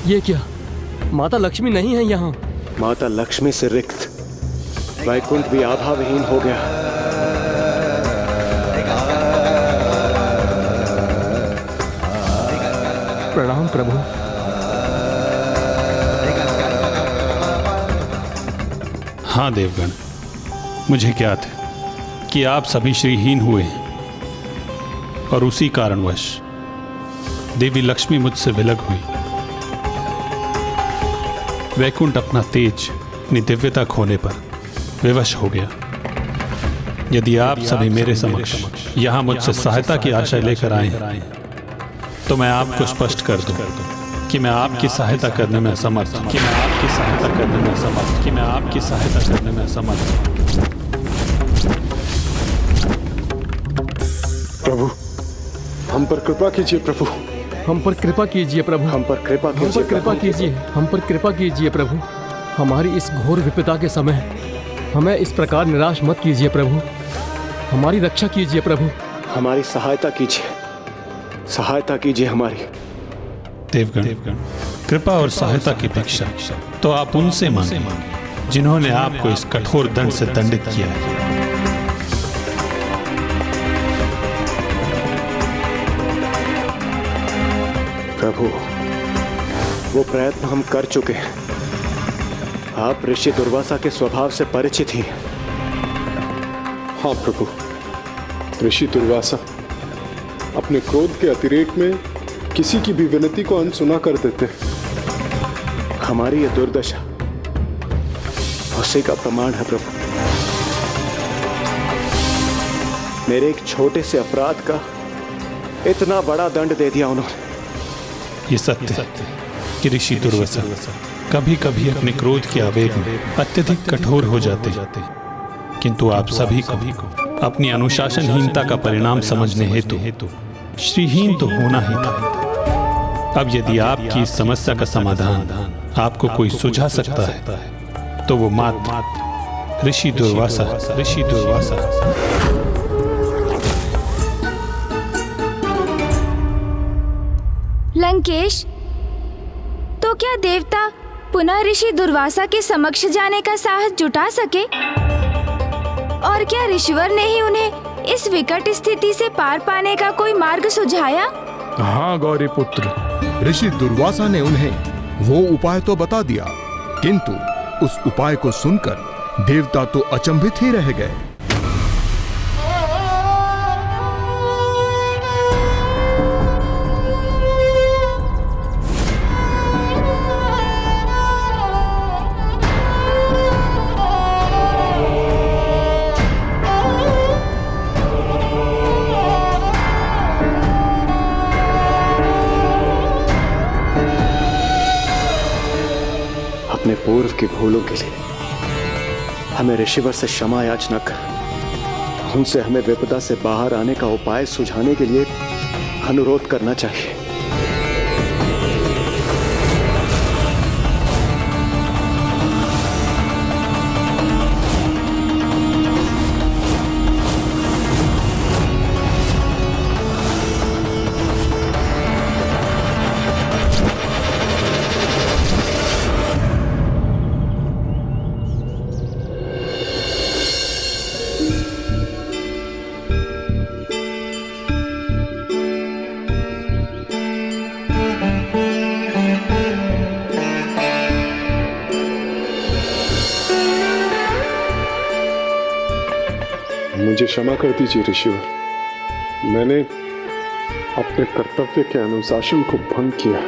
ये क्या, माता लक्ष्मी नहीं है यहाँ? माता लक्ष्मी से रिक्त वैकुंठ भी आभाविहीन हो गया। प्रणाम प्रभु। हाँ देवगण, मुझे ज्ञात है कि आप सभी श्रीहीन हुए हैं और उसी कारणवश देवी लक्ष्मी मुझसे विलग हुई। वैकुंठ अपना तेज, अपनी दिव्यता खोने पर विवश हो गया। यदि आप सभी मेरे समक्ष यहाँ मुझसे सहायता की आशा लेकर आए हैं तो मैं आपको स्पष्ट कर दूं कि मैं आपकी सहायता करने में असमर्थ हूं, कि मैं आपकी सहायता करने में असमर्थ, कि मैं आपकी सहायता करने में असमर्थ हूं। प्रभु, हम पर कृपा कीजिए प्रभु। हम पर कृपा कीजिए प्रभु। हम पर कृपा हम पर कृपा कीजिए। हम पर कृपा कीजिए प्रभु। हमारी इस घोर विपदा के समय हमें इस प्रकार निराश मत कीजिए प्रभु। हमारी रक्षा कीजिए प्रभु। हमारी सहायता कीजिए, सहायता कीजिए हमारी। देवगण, कृपा और सहायता की भिक्षा तो आप उनसे मांगे जिन्होंने आपको इस कठोर दंड से दंडित किया है। प्रभु, वो प्रयत्न हम कर चुके हैं। आप ऋषि दुर्वासा के स्वभाव से परिचित ही हैं। हाँ प्रभु, ऋषि दुर्वासा अपने क्रोध के अतिरेक में किसी की भी विनती को अनसुना कर देते। हमारी ये दुर्दशा उसी का प्रमाण है प्रभु। मेरे एक छोटे से अपराध का इतना बड़ा दंड दे दिया उन्होंने। ये सत्य है कि ऋषि दुर्वासा कभी कभी अपने क्रोध के आवेग में अत्यधिक कठोर हो जाते, किंतु आप सभी को अपनी अनुशासनहीनता का परिणाम समझने हेतु श्रीहीन तो होना ही था। अब यदि आपकी इस समस्या का समाधान आपको कोई सुझा सकता है तो वो मात्र ऋषि दुर्वासा। लंकेश, तो क्या देवता पुनः ऋषि दुर्वासा के समक्ष जाने का साहस जुटा सके? और क्या ऋषिवर ने ही उन्हें इस विकट स्थिति से पार पाने का कोई मार्ग सुझाया? हाँ गौरी पुत्र, ऋषि दुर्वासा ने उन्हें वो उपाय तो बता दिया, किंतु उस उपाय को सुनकर देवता तो अचंभित ही रह गए। अपने पूर्व की भूलों के लिए हमें ऋषिवर से क्षमा याचना कर उनसे हमें विपदा से बाहर आने का उपाय सुझाने के लिए अनुरोध करना चाहिए। मुझे क्षमा कर दीजिए ऋषिवर। मैंने अपने कर्तव्य के अनुशासन को भंग किया।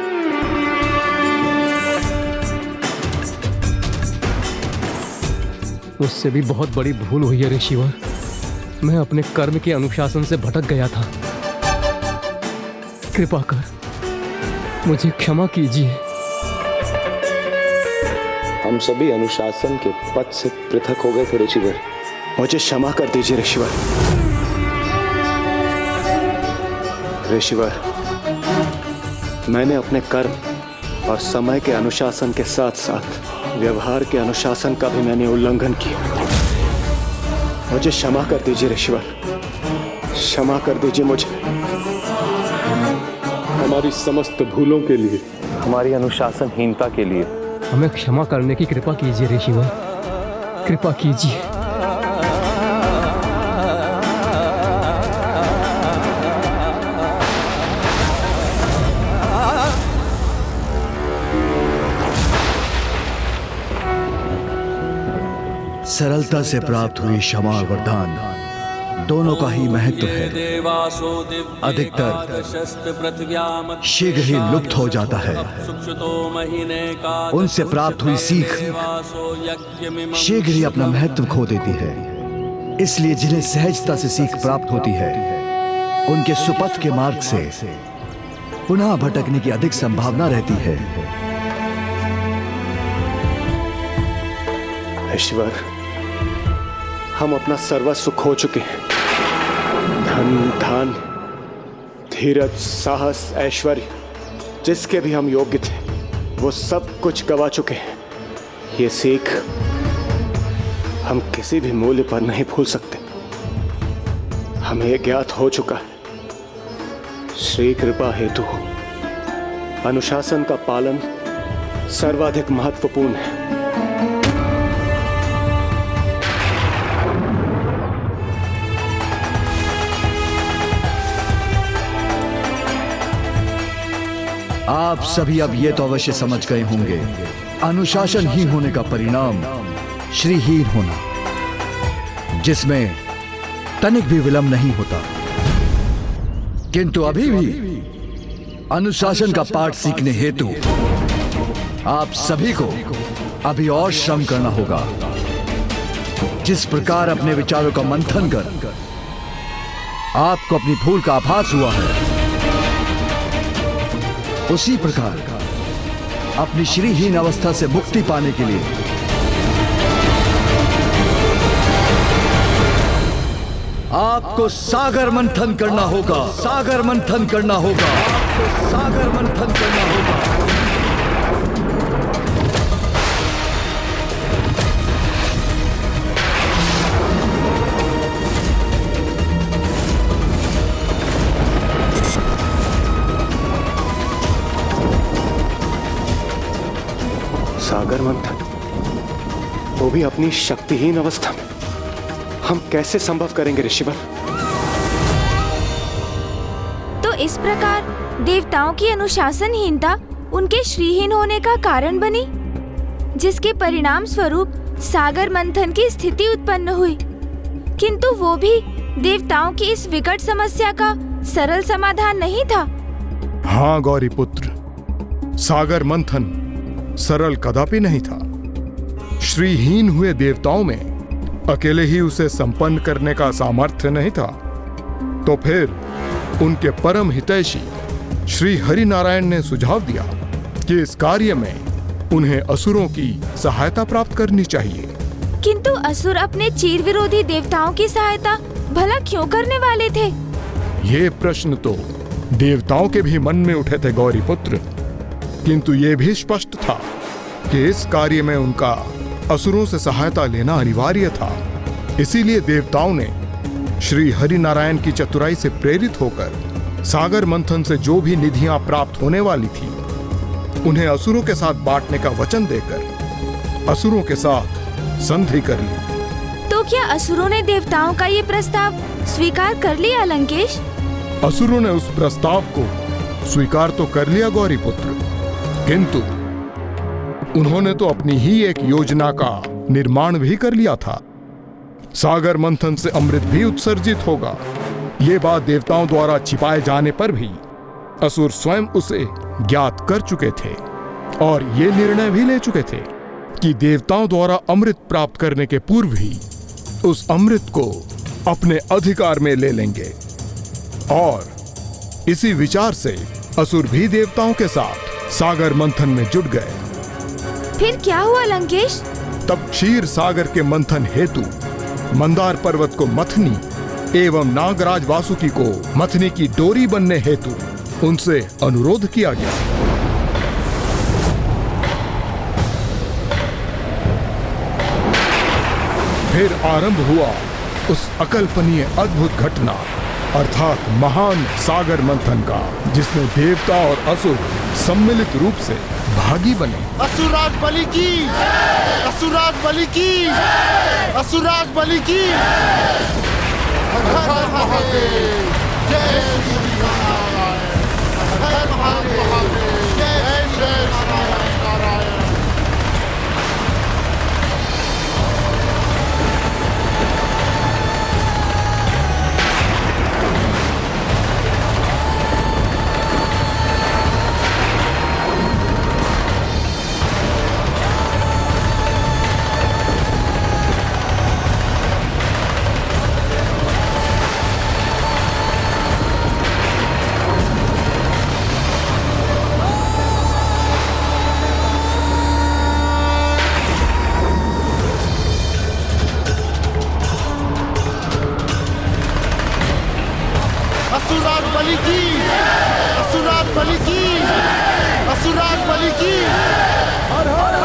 मुझसे भी बहुत बड़ी भूल हुई है ऋषिवर। मैं अपने कर्म के अनुशासन से भटक गया था। कृपा कर मुझे क्षमा कीजिए। हम सभी अनुशासन के पथ से पृथक हो गए थे ऋषिवर। मुझे क्षमा कर दीजिए ऋषिवर। ऋषिवर, मैंने अपने कर्म और समय के अनुशासन के साथ साथ व्यवहार के अनुशासन का भी मैंने उल्लंघन किया। मुझे क्षमा कर दीजिए ऋषिवर, क्षमा कर दीजिए मुझे। हमारी समस्त भूलों के लिए, हमारी अनुशासनहीनता के लिए हमें क्षमा करने की कृपा कीजिए ऋषिवर, कृपा कीजिए। सरलता से प्राप्त हुई क्षमा और वरदान दोनों का ही महत्व है। अधिकतर शीघ्र ही लुप्त हो जाता है। उनसे प्राप्त हुई सीख शीघ्र ही अपना महत्व खो देती है। इसलिए जिन्हें सहजता से सीख प्राप्त होती है, उनके सुपथ के मार्ग से पुनः भटकने की अधिक संभावना रहती है। ईश्वर, हम अपना सर्वस्व खो चुके हैं। धन, धान, धीरज, साहस, ऐश्वर्य, जिसके भी हम योग्य थे, वो सब कुछ गवा चुके हैं। ये सीख हम किसी भी मूल्य पर नहीं भूल सकते। हमें ये ज्ञात हो चुका है, श्री कृपा हेतु अनुशासन का पालन सर्वाधिक महत्वपूर्ण है। आप सभी अब ये तो अवश्य समझ गए होंगे, अनुशासनहीन होने का परिणाम श्रीहीन होना, जिसमें तनिक भी विलंब नहीं होता। किंतु अभी भी अनुशासन का पाठ सीखने हेतु आप सभी को अभी और श्रम करना होगा। जिस प्रकार अपने विचारों का मंथन कर आपको अपनी भूल का आभास हुआ है, उसी प्रकार अपनी श्रीहीन अवस्था से मुक्ति पाने के लिए आपको सागर मंथन करना होगा। सागर मंथन करना होगा। आपको सागर मंथन करना होगा। सागर मंथन, वो भी अपनी शक्तिहीन अवस्था में, हम कैसे संभव करेंगे ऋषिवर? तो इस प्रकार देवताओं की अनुशासनहीनता उनके श्रीहीन होने का कारण बनी, जिसके परिणाम स्वरूप सागर मंथन की स्थिति उत्पन्न हुई। किंतु वो भी देवताओं की इस विकट समस्या का सरल समाधान नहीं था। हाँ गौरी पुत्र, सागर मंथन सरल कदापि नहीं था। श्रीहीन हुए देवताओं में अकेले ही उसे संपन्न करने का सामर्थ्य नहीं था। तो फिर उनके परम हितैषी श्री हरि नारायण ने सुझाव दिया कि इस कार्य में उन्हें असुरों की सहायता प्राप्त करनी चाहिए। किंतु असुर अपने चीर विरोधी देवताओं की सहायता भला क्यों करने वाले थे? ये प्रश्न तो देवताओं के भी मन में उठे थे गौरी पुत्र, किंतु ये भी स्पष्ट था कि इस कार्य में उनका असुरों से सहायता लेना अनिवार्य था। इसीलिए देवताओं ने श्री हरि नारायण की चतुराई से प्रेरित होकर सागर मंथन से जो भी निधियां प्राप्त होने वाली थी, उन्हें असुरों के साथ बांटने का वचन देकर असुरों के साथ संधि कर ली। तो क्या असुरों ने देवताओं का ये प्रस्ताव स्वीकार कर लिया लंकेश? असुरों ने उस प्रस्ताव को स्वीकार तो कर लिया गौरी पुत्र, किंतु उन्होंने तो अपनी ही एक योजना का निर्माण भी कर लिया था। सागर मंथन से अमृत भी उत्सर्जित होगा, ये बात देवताओं द्वारा छिपाए जाने पर भी असुर स्वयं उसे ज्ञात कर चुके थे और ये निर्णय भी ले चुके थे कि देवताओं द्वारा अमृत प्राप्त करने के पूर्व ही उस अमृत को अपने अधिकार में ले लेंगे। और इसी विचार से असुर भी देवताओं के साथ सागर मंथन में जुट गए। फिर क्या हुआ लंकेश? तब क्षीर सागर के मंथन हेतु मंदार पर्वत को मथनी एवं नागराज वासुकी को मथनी की डोरी बनने हेतु उनसे अनुरोध किया गया। फिर आरंभ हुआ उस अकल्पनीय अद्भुत घटना अर्थात महान सागर मंथन का, जिसमें देवता और असुर सम्मिलित रूप से भागी बने। असुराज बलि की, असुराज बलि की, असुराज बलि की। हर हर महादेव, जय श्री नारायण, हर हर महादेव, जय श्री नारायण। असुराज बलि की, असुराज बलि की, असुराज बलि की। हर हर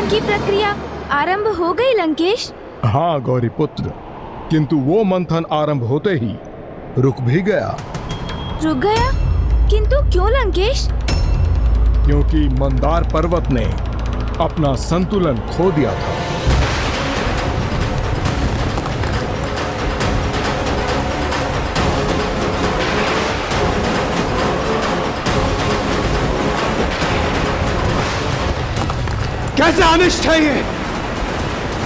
की प्रक्रिया आरंभ हो गई लंकेश। हाँ गौरी पुत्र, किंतु वो मंथन आरंभ होते ही रुक भी गया। रुक गया? किंतु क्यों लंकेश? क्योंकि मंदार पर्वत ने अपना संतुलन खो दिया था। कैसे अनिष्ट है ये?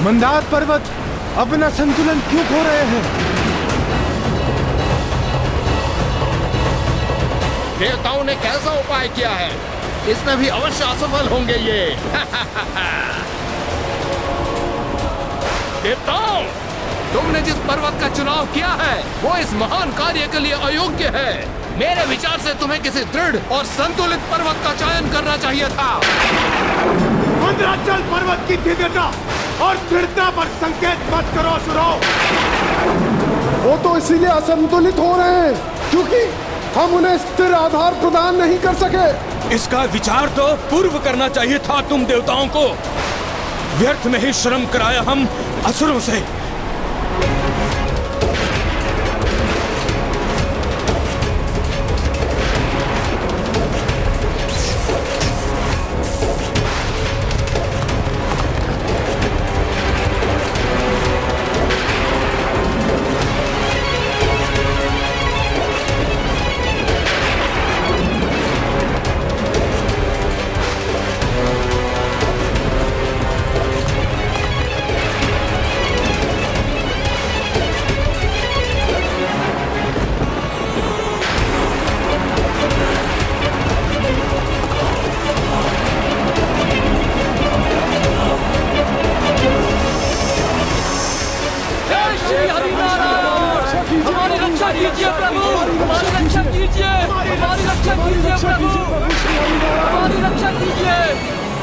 मंदार पर्वत अपना संतुलन क्यों खो रहे हैं? देवताओं ने कैसा उपाय किया है? इसमें भी अवश्य असफल होंगे ये। देवताओं, तुमने जिस पर्वत का चुनाव किया है वो इस महान कार्य के लिए अयोग्य है। मेरे विचार से तुम्हें किसी दृढ़ और संतुलित पर्वत का चयन करना चाहिए था। मंदराचल पर्वत की दिव्यता और दृढ़ता पर संकेत मत करो असुरों। वो तो इसीलिए असंतुलित हो रहे हैं क्योंकि हम उन्हें स्थिर आधार प्रदान नहीं कर सके। इसका विचार तो पूर्व करना चाहिए था तुम देवताओं को। व्यर्थ में ही श्रम कराया हम असुरों से।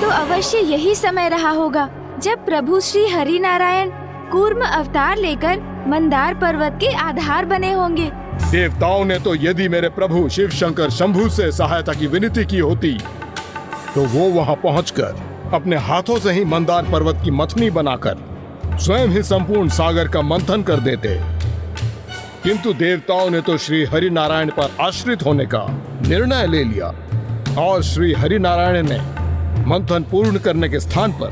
तो अवश्य यही समय रहा होगा जब प्रभु श्री हरि नारायण कूर्म अवतार लेकर मंदार पर्वत के आधार बने होंगे। देवताओं ने तो यदि मेरे प्रभु शिव शंकर शंभु से सहायता की विनती की होती तो वो वहां पहुंचकर अपने हाथों से ही मंदार पर्वत की मथनी बनाकर स्वयं ही संपूर्ण सागर का मंथन कर देते। किंतु देवताओं ने तो श्री हरि नारायण पर आश्रित होने का निर्णय ले लिया और श्री हरि नारायण ने मंथन पूर्ण करने के स्थान पर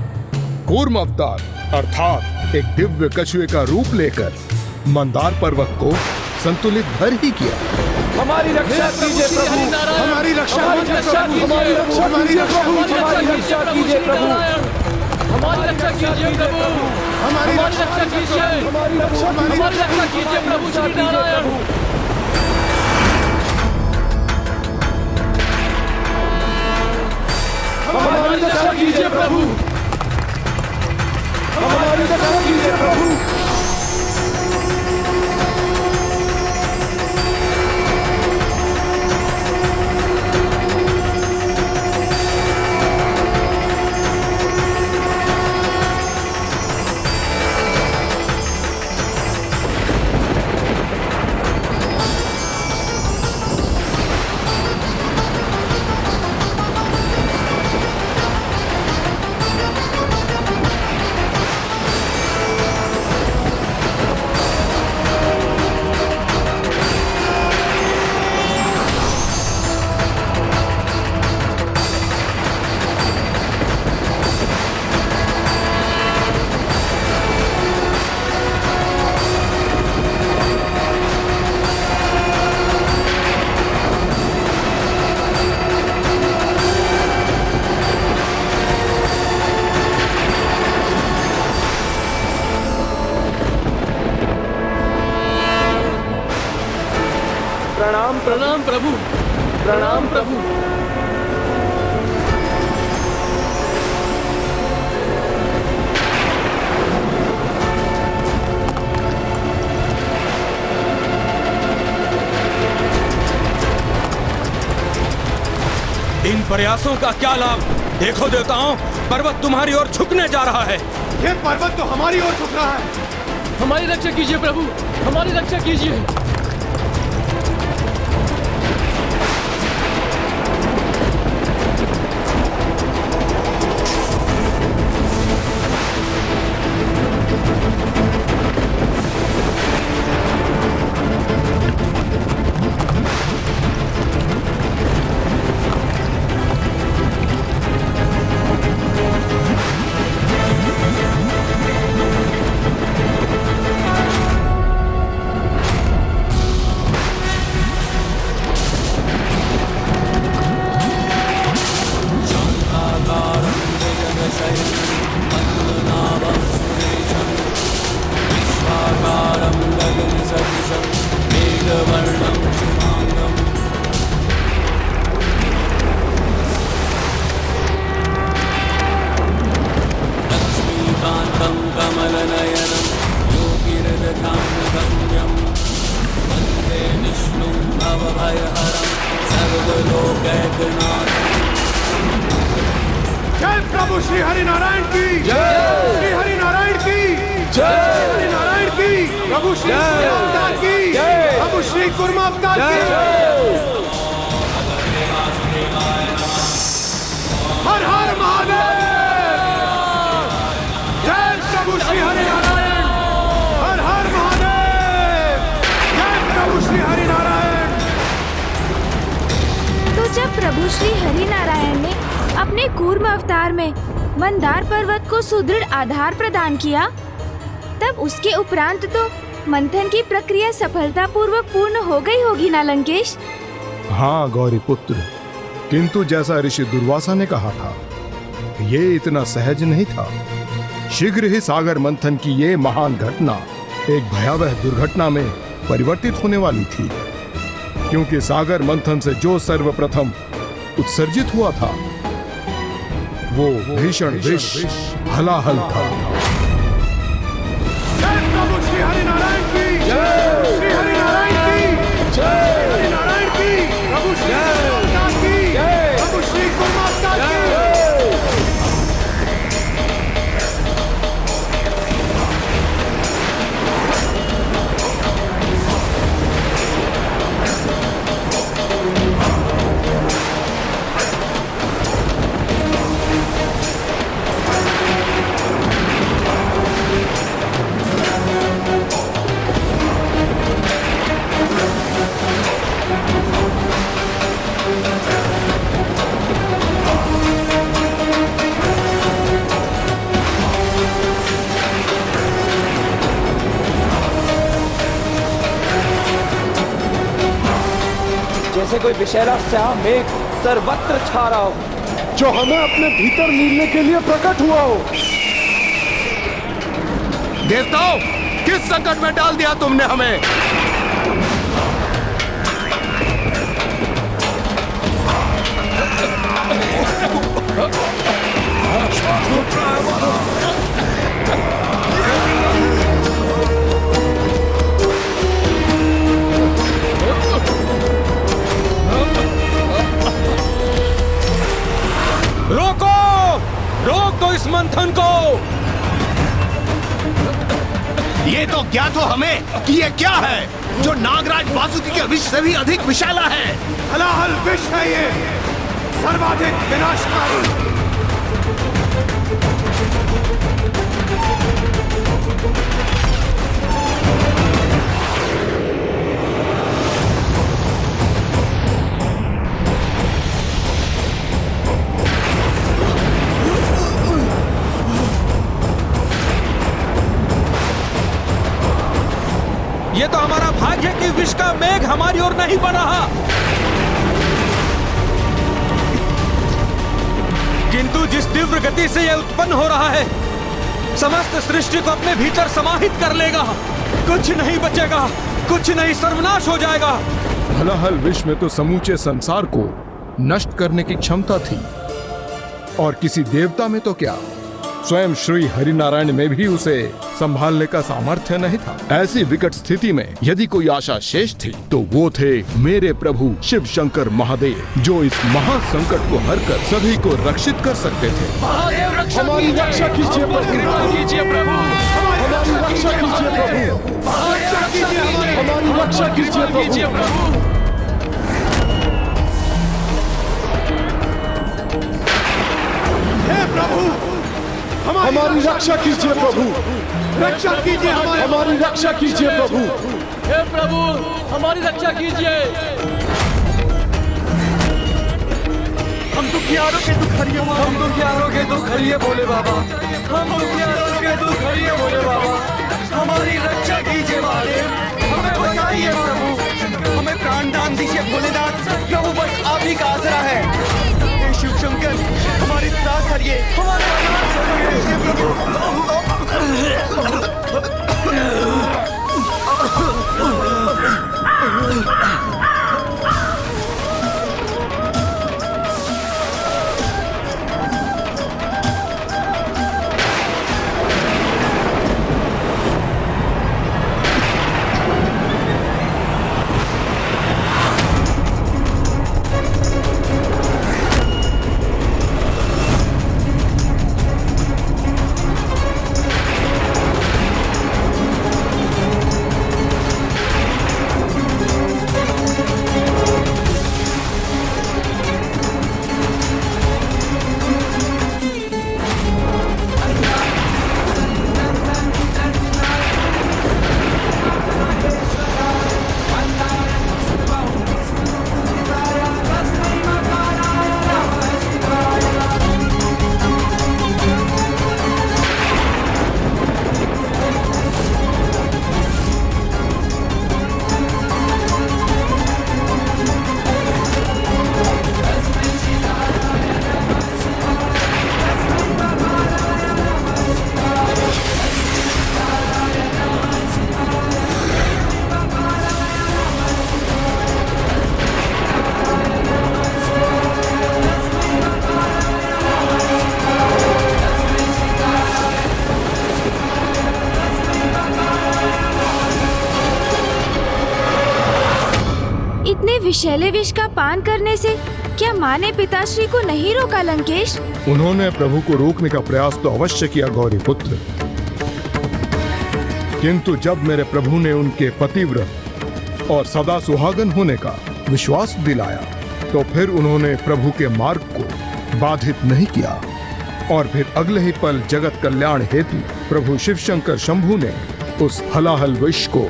कूर्म अवतार अर्थात एक दिव्य कछुए का रूप लेकर मंदार पर्वत को संतुलित भर ही किया। हमारी रक्षा कीजिए प्रभु, हमारी रक्षा कीजिए प्रभु, हमारी रक्षा कीजिए प्रभु, हमारी रक्षा कीजिए प्रभु, हमारी रक्षा कीजिए, हमारी रक्षा कीजिए प्रभु श्री नारायण। हमारी रक्षा कीजिए प्रभु, हमारी रक्षा कीजिए प्रभु। प्रणाम प्रभु, प्रणाम प्रभु। इन प्रयासों का क्या लाभ? देखो देवताओं, पर्वत तुम्हारी ओर झुकने जा रहा है। ये पर्वत तो हमारी ओर झुक रहा है। हमारी रक्षा कीजिए प्रभु, हमारी रक्षा कीजिए। जय प्रभु श्री हरि नारायण की जय, श्री हरि नारायण की जय, हरि नारायण की, प्रभु श्री अवतार की जय, प्रभु श्री कुर्मा अवतार की जय। हर हर महादेव, जय प्रभु श्री हरि नारायण, हर हर महादेव, जय प्रभु श्री हरि नारायण। तो जब प्रभु श्री हरि नारायण ने अपने कूर्म अवतार में मंदार पर्वत को सुदृढ़ आधार प्रदान किया, तब उसके उपरांत तो मंथन की प्रक्रिया सफलतापूर्वक पूर्ण हो गई होगी ना लंकेश? हाँ गौरी पुत्र, किंतु जैसा ऋषि दुर्वासा ने कहा था, ये इतना सहज नहीं था। शीघ्र ही सागर मंथन की ये महान घटना एक भयावह दुर्घटना में परिवर्तित होने वाली थी, क्योंकि सागर मंथन से जो सर्वप्रथम उत्सर्जित हुआ था वो भीषण विष हलाहल था। जय प्रभु श्री हरि नारायण की जय, श्री हरि नारायण की जय, हरि नारायण की, प्रभु श्री अवतार की जय, प्रभु श्री कुर्मा अवतार की जय। जैसे कोई विषैला श्याम मेघ सर्वत्र छा रहा हो, जो हमें अपने भीतर मिलने के लिए प्रकट हुआ हो। देवताओं, किस संकट में डाल दिया तुमने हमें? रोको! रोक दो इस मंथन को! ये तो ज्ञात हो हमें कि ये क्या है जो नागराज वासुकी के विष से भी अधिक विशाला है। हलाहल विष है ये, सर्वाधिक विनाशकारी। ये तो हमारा भाग्य है कि विष का मेघ हमारी ओर नहीं बन रहा, किंतु जिस तीव्र गति से यह उत्पन्न हो रहा है, समस्त सृष्टि को अपने भीतर समाहित कर लेगा। कुछ नहीं बचेगा, कुछ नहीं, सर्वनाश हो जाएगा। हलाहल विष में तो समूचे संसार को नष्ट करने की क्षमता थी, और किसी देवता में तो क्या, स्वयं श्री हरिनारायण में भी उसे संभालने का सामर्थ्य नहीं था। ऐसी विकट स्थिति में यदि कोई आशा शेष थी तो वो थे मेरे प्रभु शिव शंकर महादेव, जो इस महासंकट को हरकर सभी को रक्षित कर सकते थे। हमारी रक्षा कीजिए प्रभु, हमारी रक्षा कीजिए प्रभु, हमारी रक्षा कीजिए प्रभु। हे प्रभु, हमारी रक्षा कीजिए प्रभु, रक्षा कीजिए हमारी रक्षा कीजिए प्रभु। हे प्रभु, हमारी रक्षा कीजिए। हम दुखियारों के दुख हरिए, हम दुखियारों के दुख हरिए भोले बाबा, हम दुखियारों के दुख हरिए भोले बाबा। हमारी रक्षा कीजिए महादेव, हमें बचाइए प्रभु, हमें प्राण दान दीजिए भोलेनाथ। प्रभु बस आप ही का आसरा है। हे शिव शंकर, हमारी त्रास हरिए, हमारे अनाथ हरिए प्रभु। विषैले विष का पान करने से क्या माँ ने पिताश्री को नहीं रोका लंकेश? उन्होंने प्रभु को रोकने का प्रयास तो अवश्य किया गौरी पुत्र, किंतु जब मेरे प्रभु ने उनके पतिव्रत और सदा सुहागन होने का विश्वास दिलाया तो फिर उन्होंने प्रभु के मार्ग को बाधित नहीं किया, और फिर अगले ही पल जगत कल्याण हेतु प्रभु शिव शंकर शंभु ने उस हलाहल विष को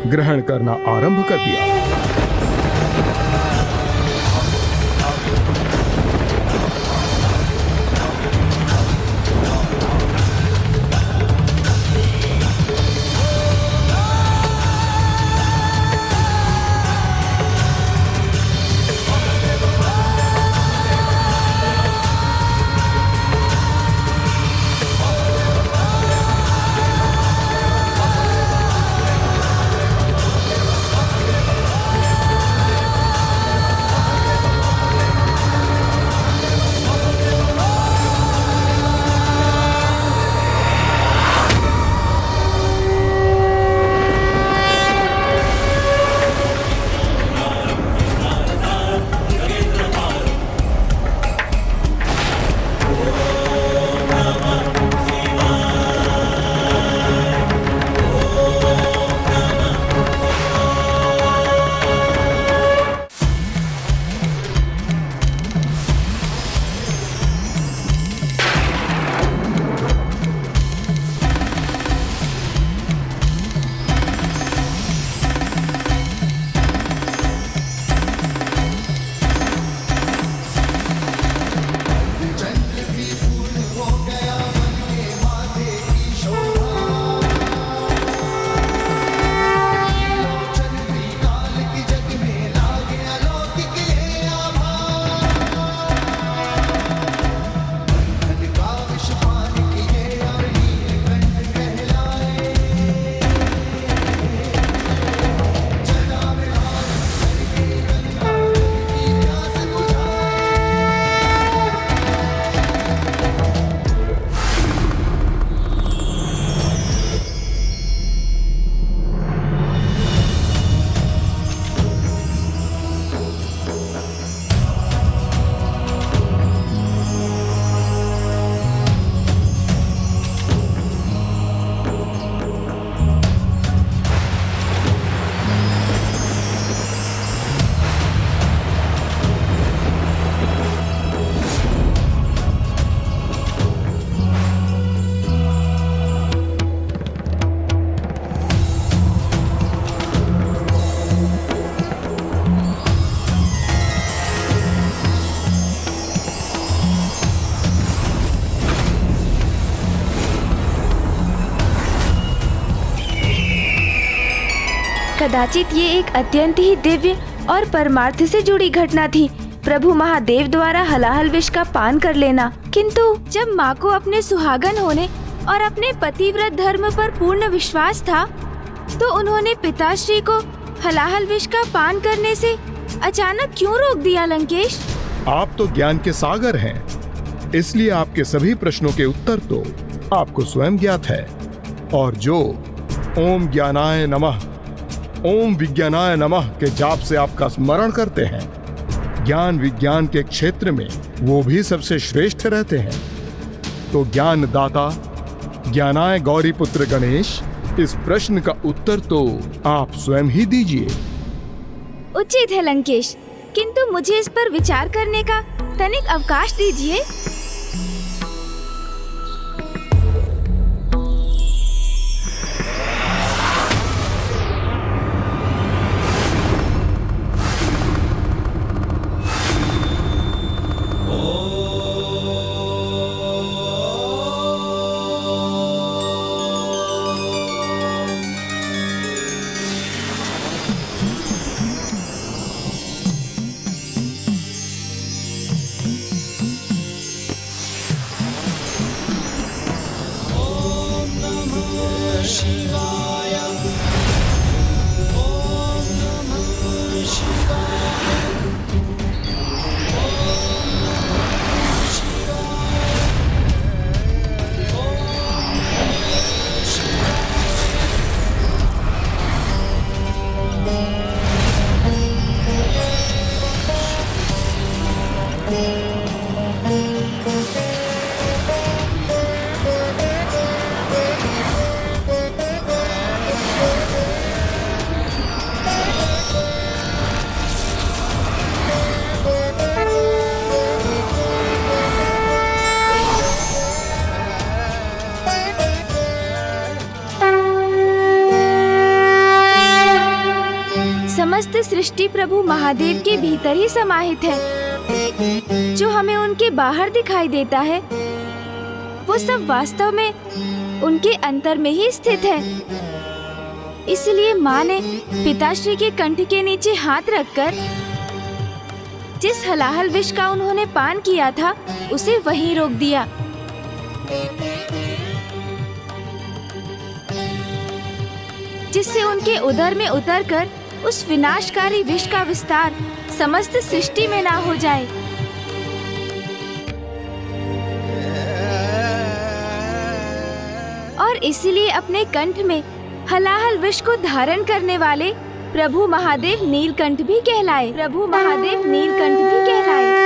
ग्रहण करना आरंभ कर दिया। कदाचित ये एक अत्यंत ही दिव्य और परमार्थ से जुड़ी घटना थी, प्रभु महादेव द्वारा हलाहल विष का पान कर लेना। किंतु जब माँ को अपने सुहागन होने और अपने पतिव्रत धर्म पर पूर्ण विश्वास था, तो उन्होंने पिताश्री को हलाहल विष का पान करने से अचानक क्यों रोक दिया लंकेश? आप तो ज्ञान के सागर हैं, इसलिए आपके सभी प्रश्नों के उत्तर तो आपको स्वयं ज्ञात है। और जो ओम ज्ञानाय नमः, ओम विज्ञानाय नमः के जाप से आपका स्मरण करते हैं, ज्ञान विज्ञान के क्षेत्र में वो भी सबसे श्रेष्ठ रहते हैं। तो ज्ञान दाता ज्ञानाय गौरी पुत्र गणेश, इस प्रश्न का उत्तर तो आप स्वयं ही दीजिए। उचित है लंकेश, किंतु मुझे इस पर विचार करने का तनिक अवकाश दीजिए। समस्त सृष्टि प्रभु महादेव के भीतर ही समाहित है। जो हमें उनके बाहर दिखाई देता है, वो सब वास्तव में उनके अंतर में ही स्थित है। इसलिए माँ ने पिताश्री के कंठ के नीचे हाथ रखकर जिस हलाहल विष का उन्होंने पान किया था, उसे वहीं रोक दिया। जिससे उनके उदर में उतरकर उस विनाशकारी विष का विस्तार समस्त सृष्टि में ना हो जाए। और इसीलिए अपने कंठ में हलाहल विष को धारण करने वाले प्रभु महादेव नीलकंठ भी कहलाए। प्रभु महादेव नीलकंठ भी कहलाए।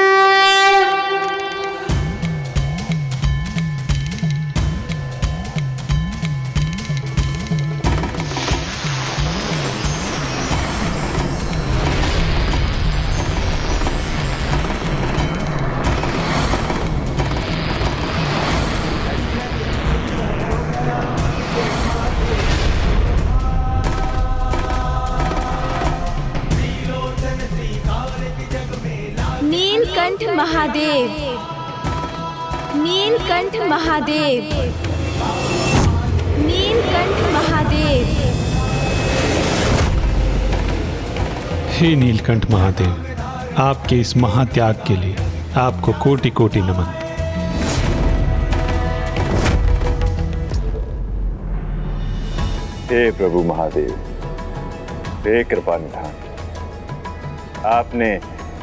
नीलकंठ महादेव, नीलकंठ महादेव, नीलकंठ महादेव। हे नीलकंठ महादेव, आपके इस महात्याग के लिए आपको कोटि कोटि नमन। हे प्रभु महादेव, हे कृपा निधान, आपने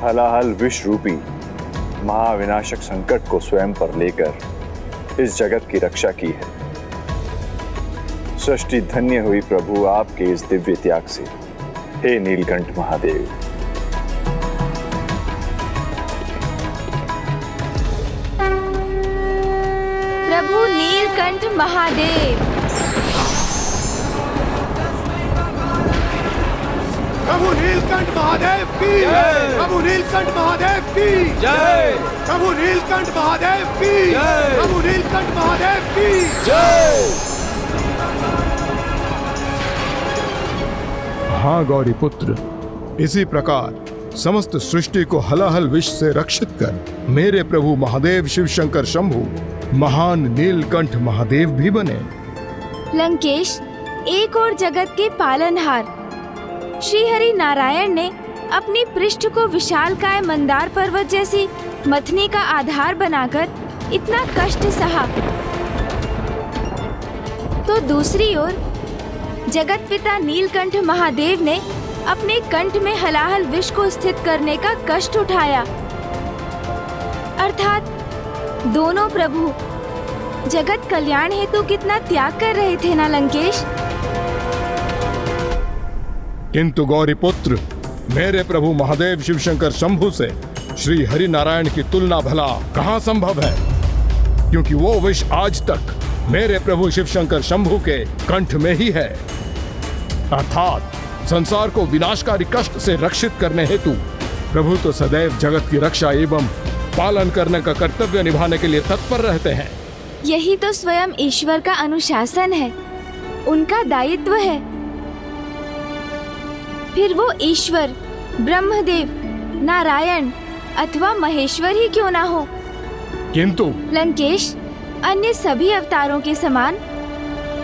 हलाहल विष रूपी महाविनाशक संकट को स्वयं पर लेकर इस जगत की रक्षा की है। सृष्टि धन्य हुई प्रभु आपके इस दिव्य त्याग से। हे नीलकंठ महादेव। प्रभु नीलकंठ महादेव। प्रभु नीलकंठ महादेव की जय। प्रभु नीलकंठ महादेव की जय। प्रभु नीलकंठ महादेव की जय। प्रभु नीलकंठ महादेव की जय। हाँ गौरी पुत्र, इसी प्रकार समस्त सृष्टि को हलाहल विष से रक्षित कर मेरे प्रभु महादेव शिव शंकर शंभु महान नीलकंठ महादेव भी बने। लंकेश, एक और जगत के पालनहार श्री हरि नारायण ने अपनी पृष्ठ को विशालकाय मंदार पर्वत जैसी मथनी का आधार बनाकर इतना कष्ट सहा, तो दूसरी ओर जगत पिता नीलकंठ महादेव ने अपने कंठ में हलाहल विष को स्थित करने का कष्ट उठाया। अर्थात दोनों प्रभु जगत कल्याण हेतु कितना त्याग कर रहे थे ना लंकेश। किंतु गौरी पुत्र, मेरे प्रभु महादेव शिवशंकर शंभु से श्री हरि नारायण की तुलना भला कहाँ संभव है, क्योंकि वो विष आज तक मेरे प्रभु शिवशंकर शंभु के कंठ में ही है। अर्थात संसार को विनाशकारी कष्ट से रक्षित करने हेतु प्रभु तो सदैव जगत की रक्षा एवं पालन करने का कर्तव्य निभाने के लिए तत्पर रहते हैं। यही तो स्वयं ईश्वर का अनुशासन है, उनका दायित्व है। फिर वो ईश्वर, ब्रह्मदेव, नारायण अथवा महेश्वर ही क्यों ना हो, किंतु लंकेश अन्य सभी अवतारों के समान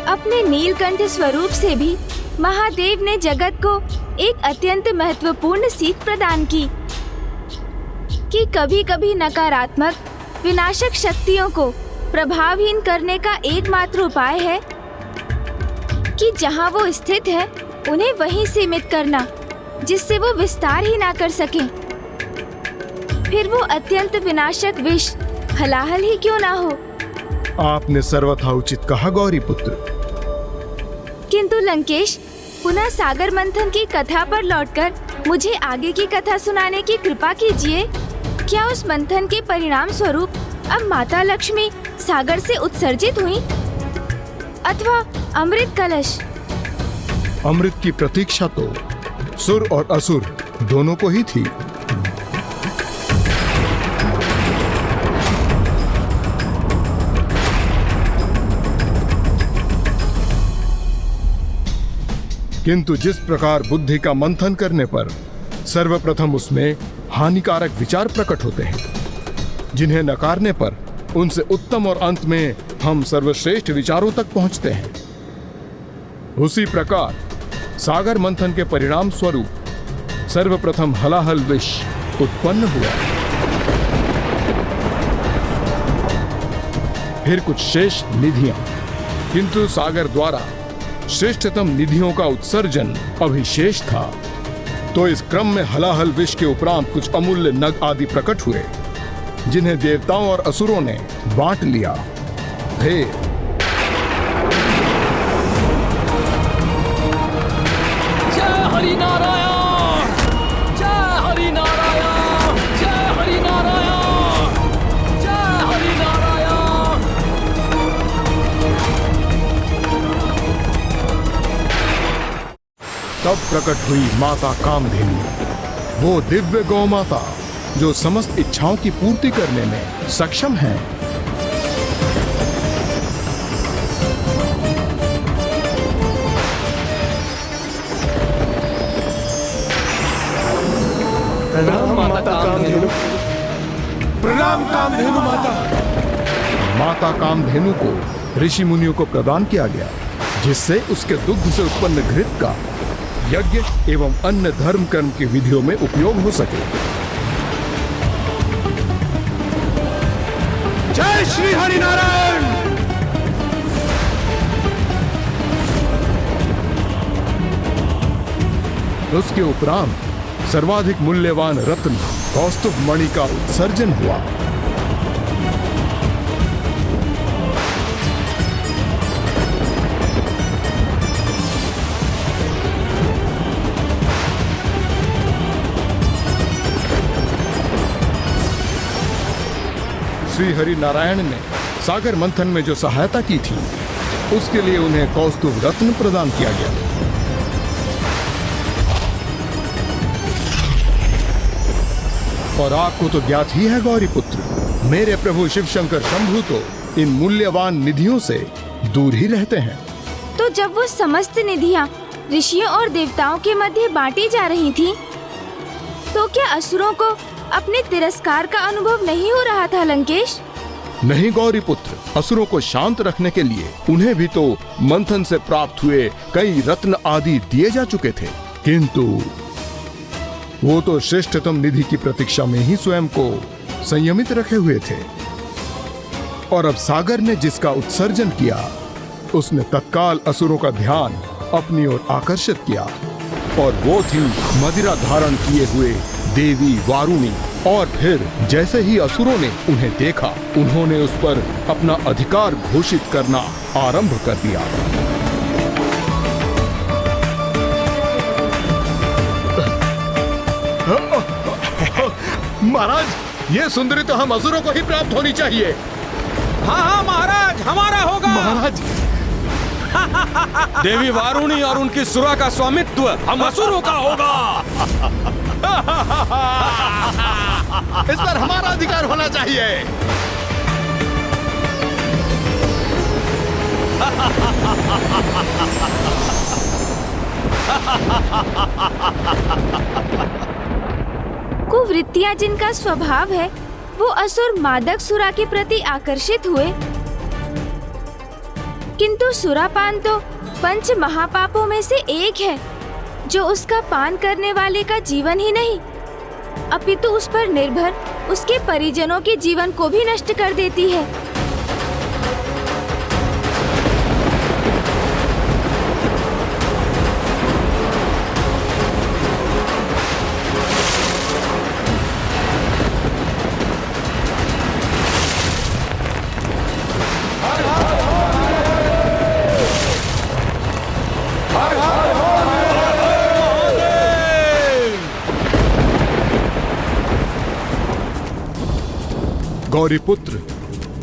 अपने नीलकंठ स्वरूप से भी महादेव ने जगत को एक अत्यंत महत्वपूर्ण सीख प्रदान की कि कभी कभी नकारात्मक विनाशक शक्तियों को प्रभावहीन करने का एकमात्र उपाय है कि जहां वो स्थित है उन्हें वहीं सीमित करना, जिससे वो विस्तार ही ना कर सकें। फिर वो अत्यंत विनाशक विष हलाहल ही क्यों ना हो। आपने सर्वथा उचित कहा गौरी पुत्र। किंतु लंकेश, पुनः सागर मंथन की कथा पर लौटकर मुझे आगे की कथा सुनाने की कृपा कीजिए। क्या उस मंथन के परिणाम स्वरूप अब माता लक्ष्मी सागर से उत्सर्जित हुई अथवा अमृत कलश? अमृत की प्रतीक्षा तो सुर और असुर दोनों को ही थी। किंतु जिस प्रकार बुद्धि का मंथन करने पर सर्वप्रथम उसमें हानिकारक विचार प्रकट होते हैं, जिन्हें नकारने पर उनसे उत्तम और अंत में हम सर्वश्रेष्ठ विचारों तक पहुंचते हैं, उसी प्रकार सागर मंथन के परिणाम स्वरूप सर्वप्रथम हलाहल विष उत्पन्न हुआ। फिर कुछ शेष निधियां, किंतु सागर द्वारा श्रेष्ठतम निधियों का उत्सर्जन अभिशेष था। तो इस क्रम में हलाहल विष के उपरांत कुछ अमूल्य नग आदि प्रकट हुए, जिन्हें देवताओं और असुरों ने बांट लिया। फिर जय हरि नारायण, जय हरि नारायण, जय हरि नारायण, जय हरि नारायण। तब प्रकट हुई माता कामधेनु, वो दिव्य गौ माता जो समस्त इच्छाओं की पूर्ति करने में सक्षम है। प्रणाम माता कामधेनु, प्रणाम कामधेनु माता। माता कामधेनु को ऋषि मुनियों को प्रदान किया गया, जिससे उसके दुग्ध से उत्पन्न घृत का यज्ञ एवं अन्य धर्म कर्म की विधियों में उपयोग हो सके। जय श्री हरि नारायण। उसके उपरांत सर्वाधिक मूल्यवान रत्न कौस्तुभ मणि का उत्सर्जन हुआ। श्री हरि नारायण ने सागर मंथन में जो सहायता की थी, उसके लिए उन्हें कौस्तुभ रत्न प्रदान किया गया। और आपको तो ज्ञात ही है गौरी पुत्र, मेरे प्रभु शिव शंकर शंभु तो इन मूल्यवान निधियों से दूर ही रहते हैं। तो जब वो समस्त निधियां ऋषियों और देवताओं के मध्य बांटी जा रही थी, तो क्या असुरों को अपने तिरस्कार का अनुभव नहीं हो रहा था लंकेश? नहीं गौरी पुत्र, असुरों को शांत रखने के लिए उन्हें भी तो मंथन से प्राप्त हुए कई रत्न आदि दिए जा चुके थे, किंतु वो तो श्रेष्ठतम निधि की प्रतीक्षा में ही स्वयं को संयमित रखे हुए थे। और अब सागर ने जिसका उत्सर्जन किया, उसने तत्काल असुरों का ध्यान अपनी ओर आकर्षित किया, और वो थी मदिरा धारण किए हुए देवी वारुणी। और फिर जैसे ही असुरों ने उन्हें देखा, उन्होंने उस पर अपना अधिकार घोषित करना आरंभ कर दिया। महाराज, ये सुंदरी तो हम असुरों को ही प्राप्त होनी चाहिए। हाँ हाँ महाराज, हमारा होगा। महाराज, देवी वारुणी और उनकी सुरा का स्वामित्व हम असुरों का होगा। इस पर हमारा अधिकार होना चाहिए। कुवृत्तियां जिनका स्वभाव है, वो असुर मादक सुरा के प्रति आकर्षित हुए, किंतु सुरापान तो पंच महापापों में से एक है, जो उसका पान करने वाले का जीवन ही नहीं, अपितु उस पर निर्भर उसके परिजनों के जीवन को भी नष्ट कर देती है। गौरीपुत्र,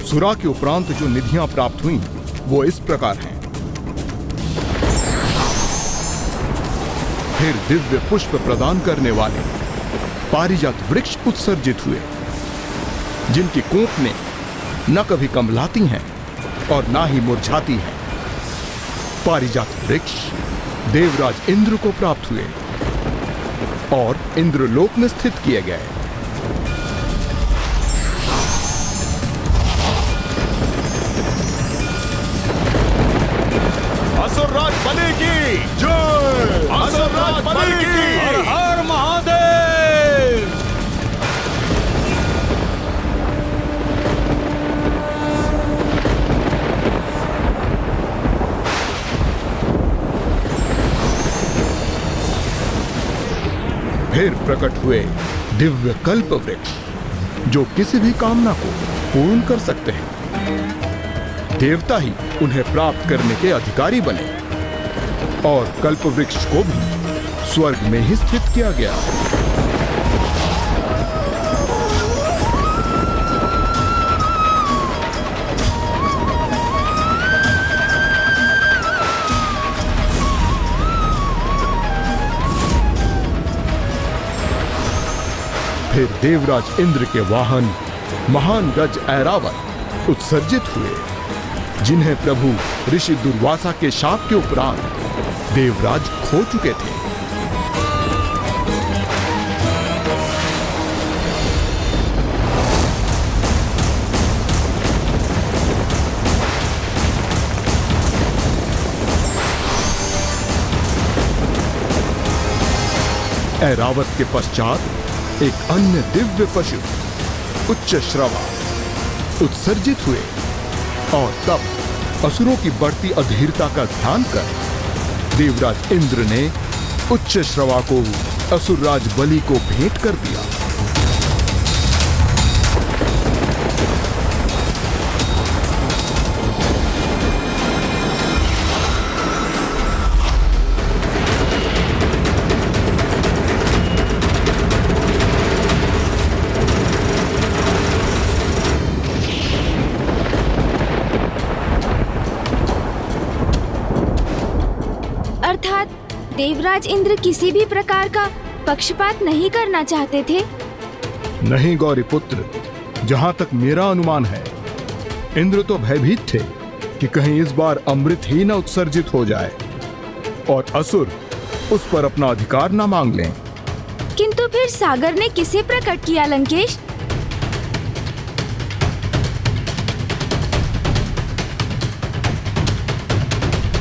सुरा के उपरांत जो निधियां प्राप्त हुईं, वो इस प्रकार हैं। फिर दिव्य पुष्प प्रदान करने वाले पारिजात वृक्ष उत्सर्जित हुए, जिनकी कोंपनें न कभी कमलाती हैं और ना ही मुरझाती हैं। पारिजात वृक्ष देवराज इंद्र को प्राप्त हुए और इंद्रलोक में स्थित किए गए। असुरराज बलि की जय! असुरराज बलि की! हर हर महादेव! फिर प्रकट हुए दिव्य कल्प वृक्ष, जो किसी भी कामना को पूर्ण कर सकते हैं। देवता ही उन्हें प्राप्त करने के अधिकारी बने, और कल्प वृक्ष को भी स्वर्ग में ही स्थित किया गया। फिर देवराज इंद्र के वाहन महान गज ऐरावत उत्सर्जित हुए, जिन्हें प्रभु ऋषि दुर्वासा के शाप के उपरांत देवराज खो चुके थे। ऐरावत के पश्चात एक अन्य दिव्य पशु उच्च श्रवा उत्सर्जित हुए, और तब असुरों की बढ़ती अधीरता का ध्यान कर देवराज इंद्र ने उच्च श्रवा को असुरराज बलि को भेंट कर दिया। अर्थात देवराज इंद्र किसी भी प्रकार का पक्षपात नहीं करना चाहते थे। नहीं गौरीपुत्र, जहां तक मेरा अनुमान है, इंद्र तो भयभीत थे कि कहीं इस बार अमृत ही न उत्सर्जित हो जाए और असुर उस पर अपना अधिकार न मांग लें। किंतु फिर सागर ने किसे प्रकट किया लंकेश?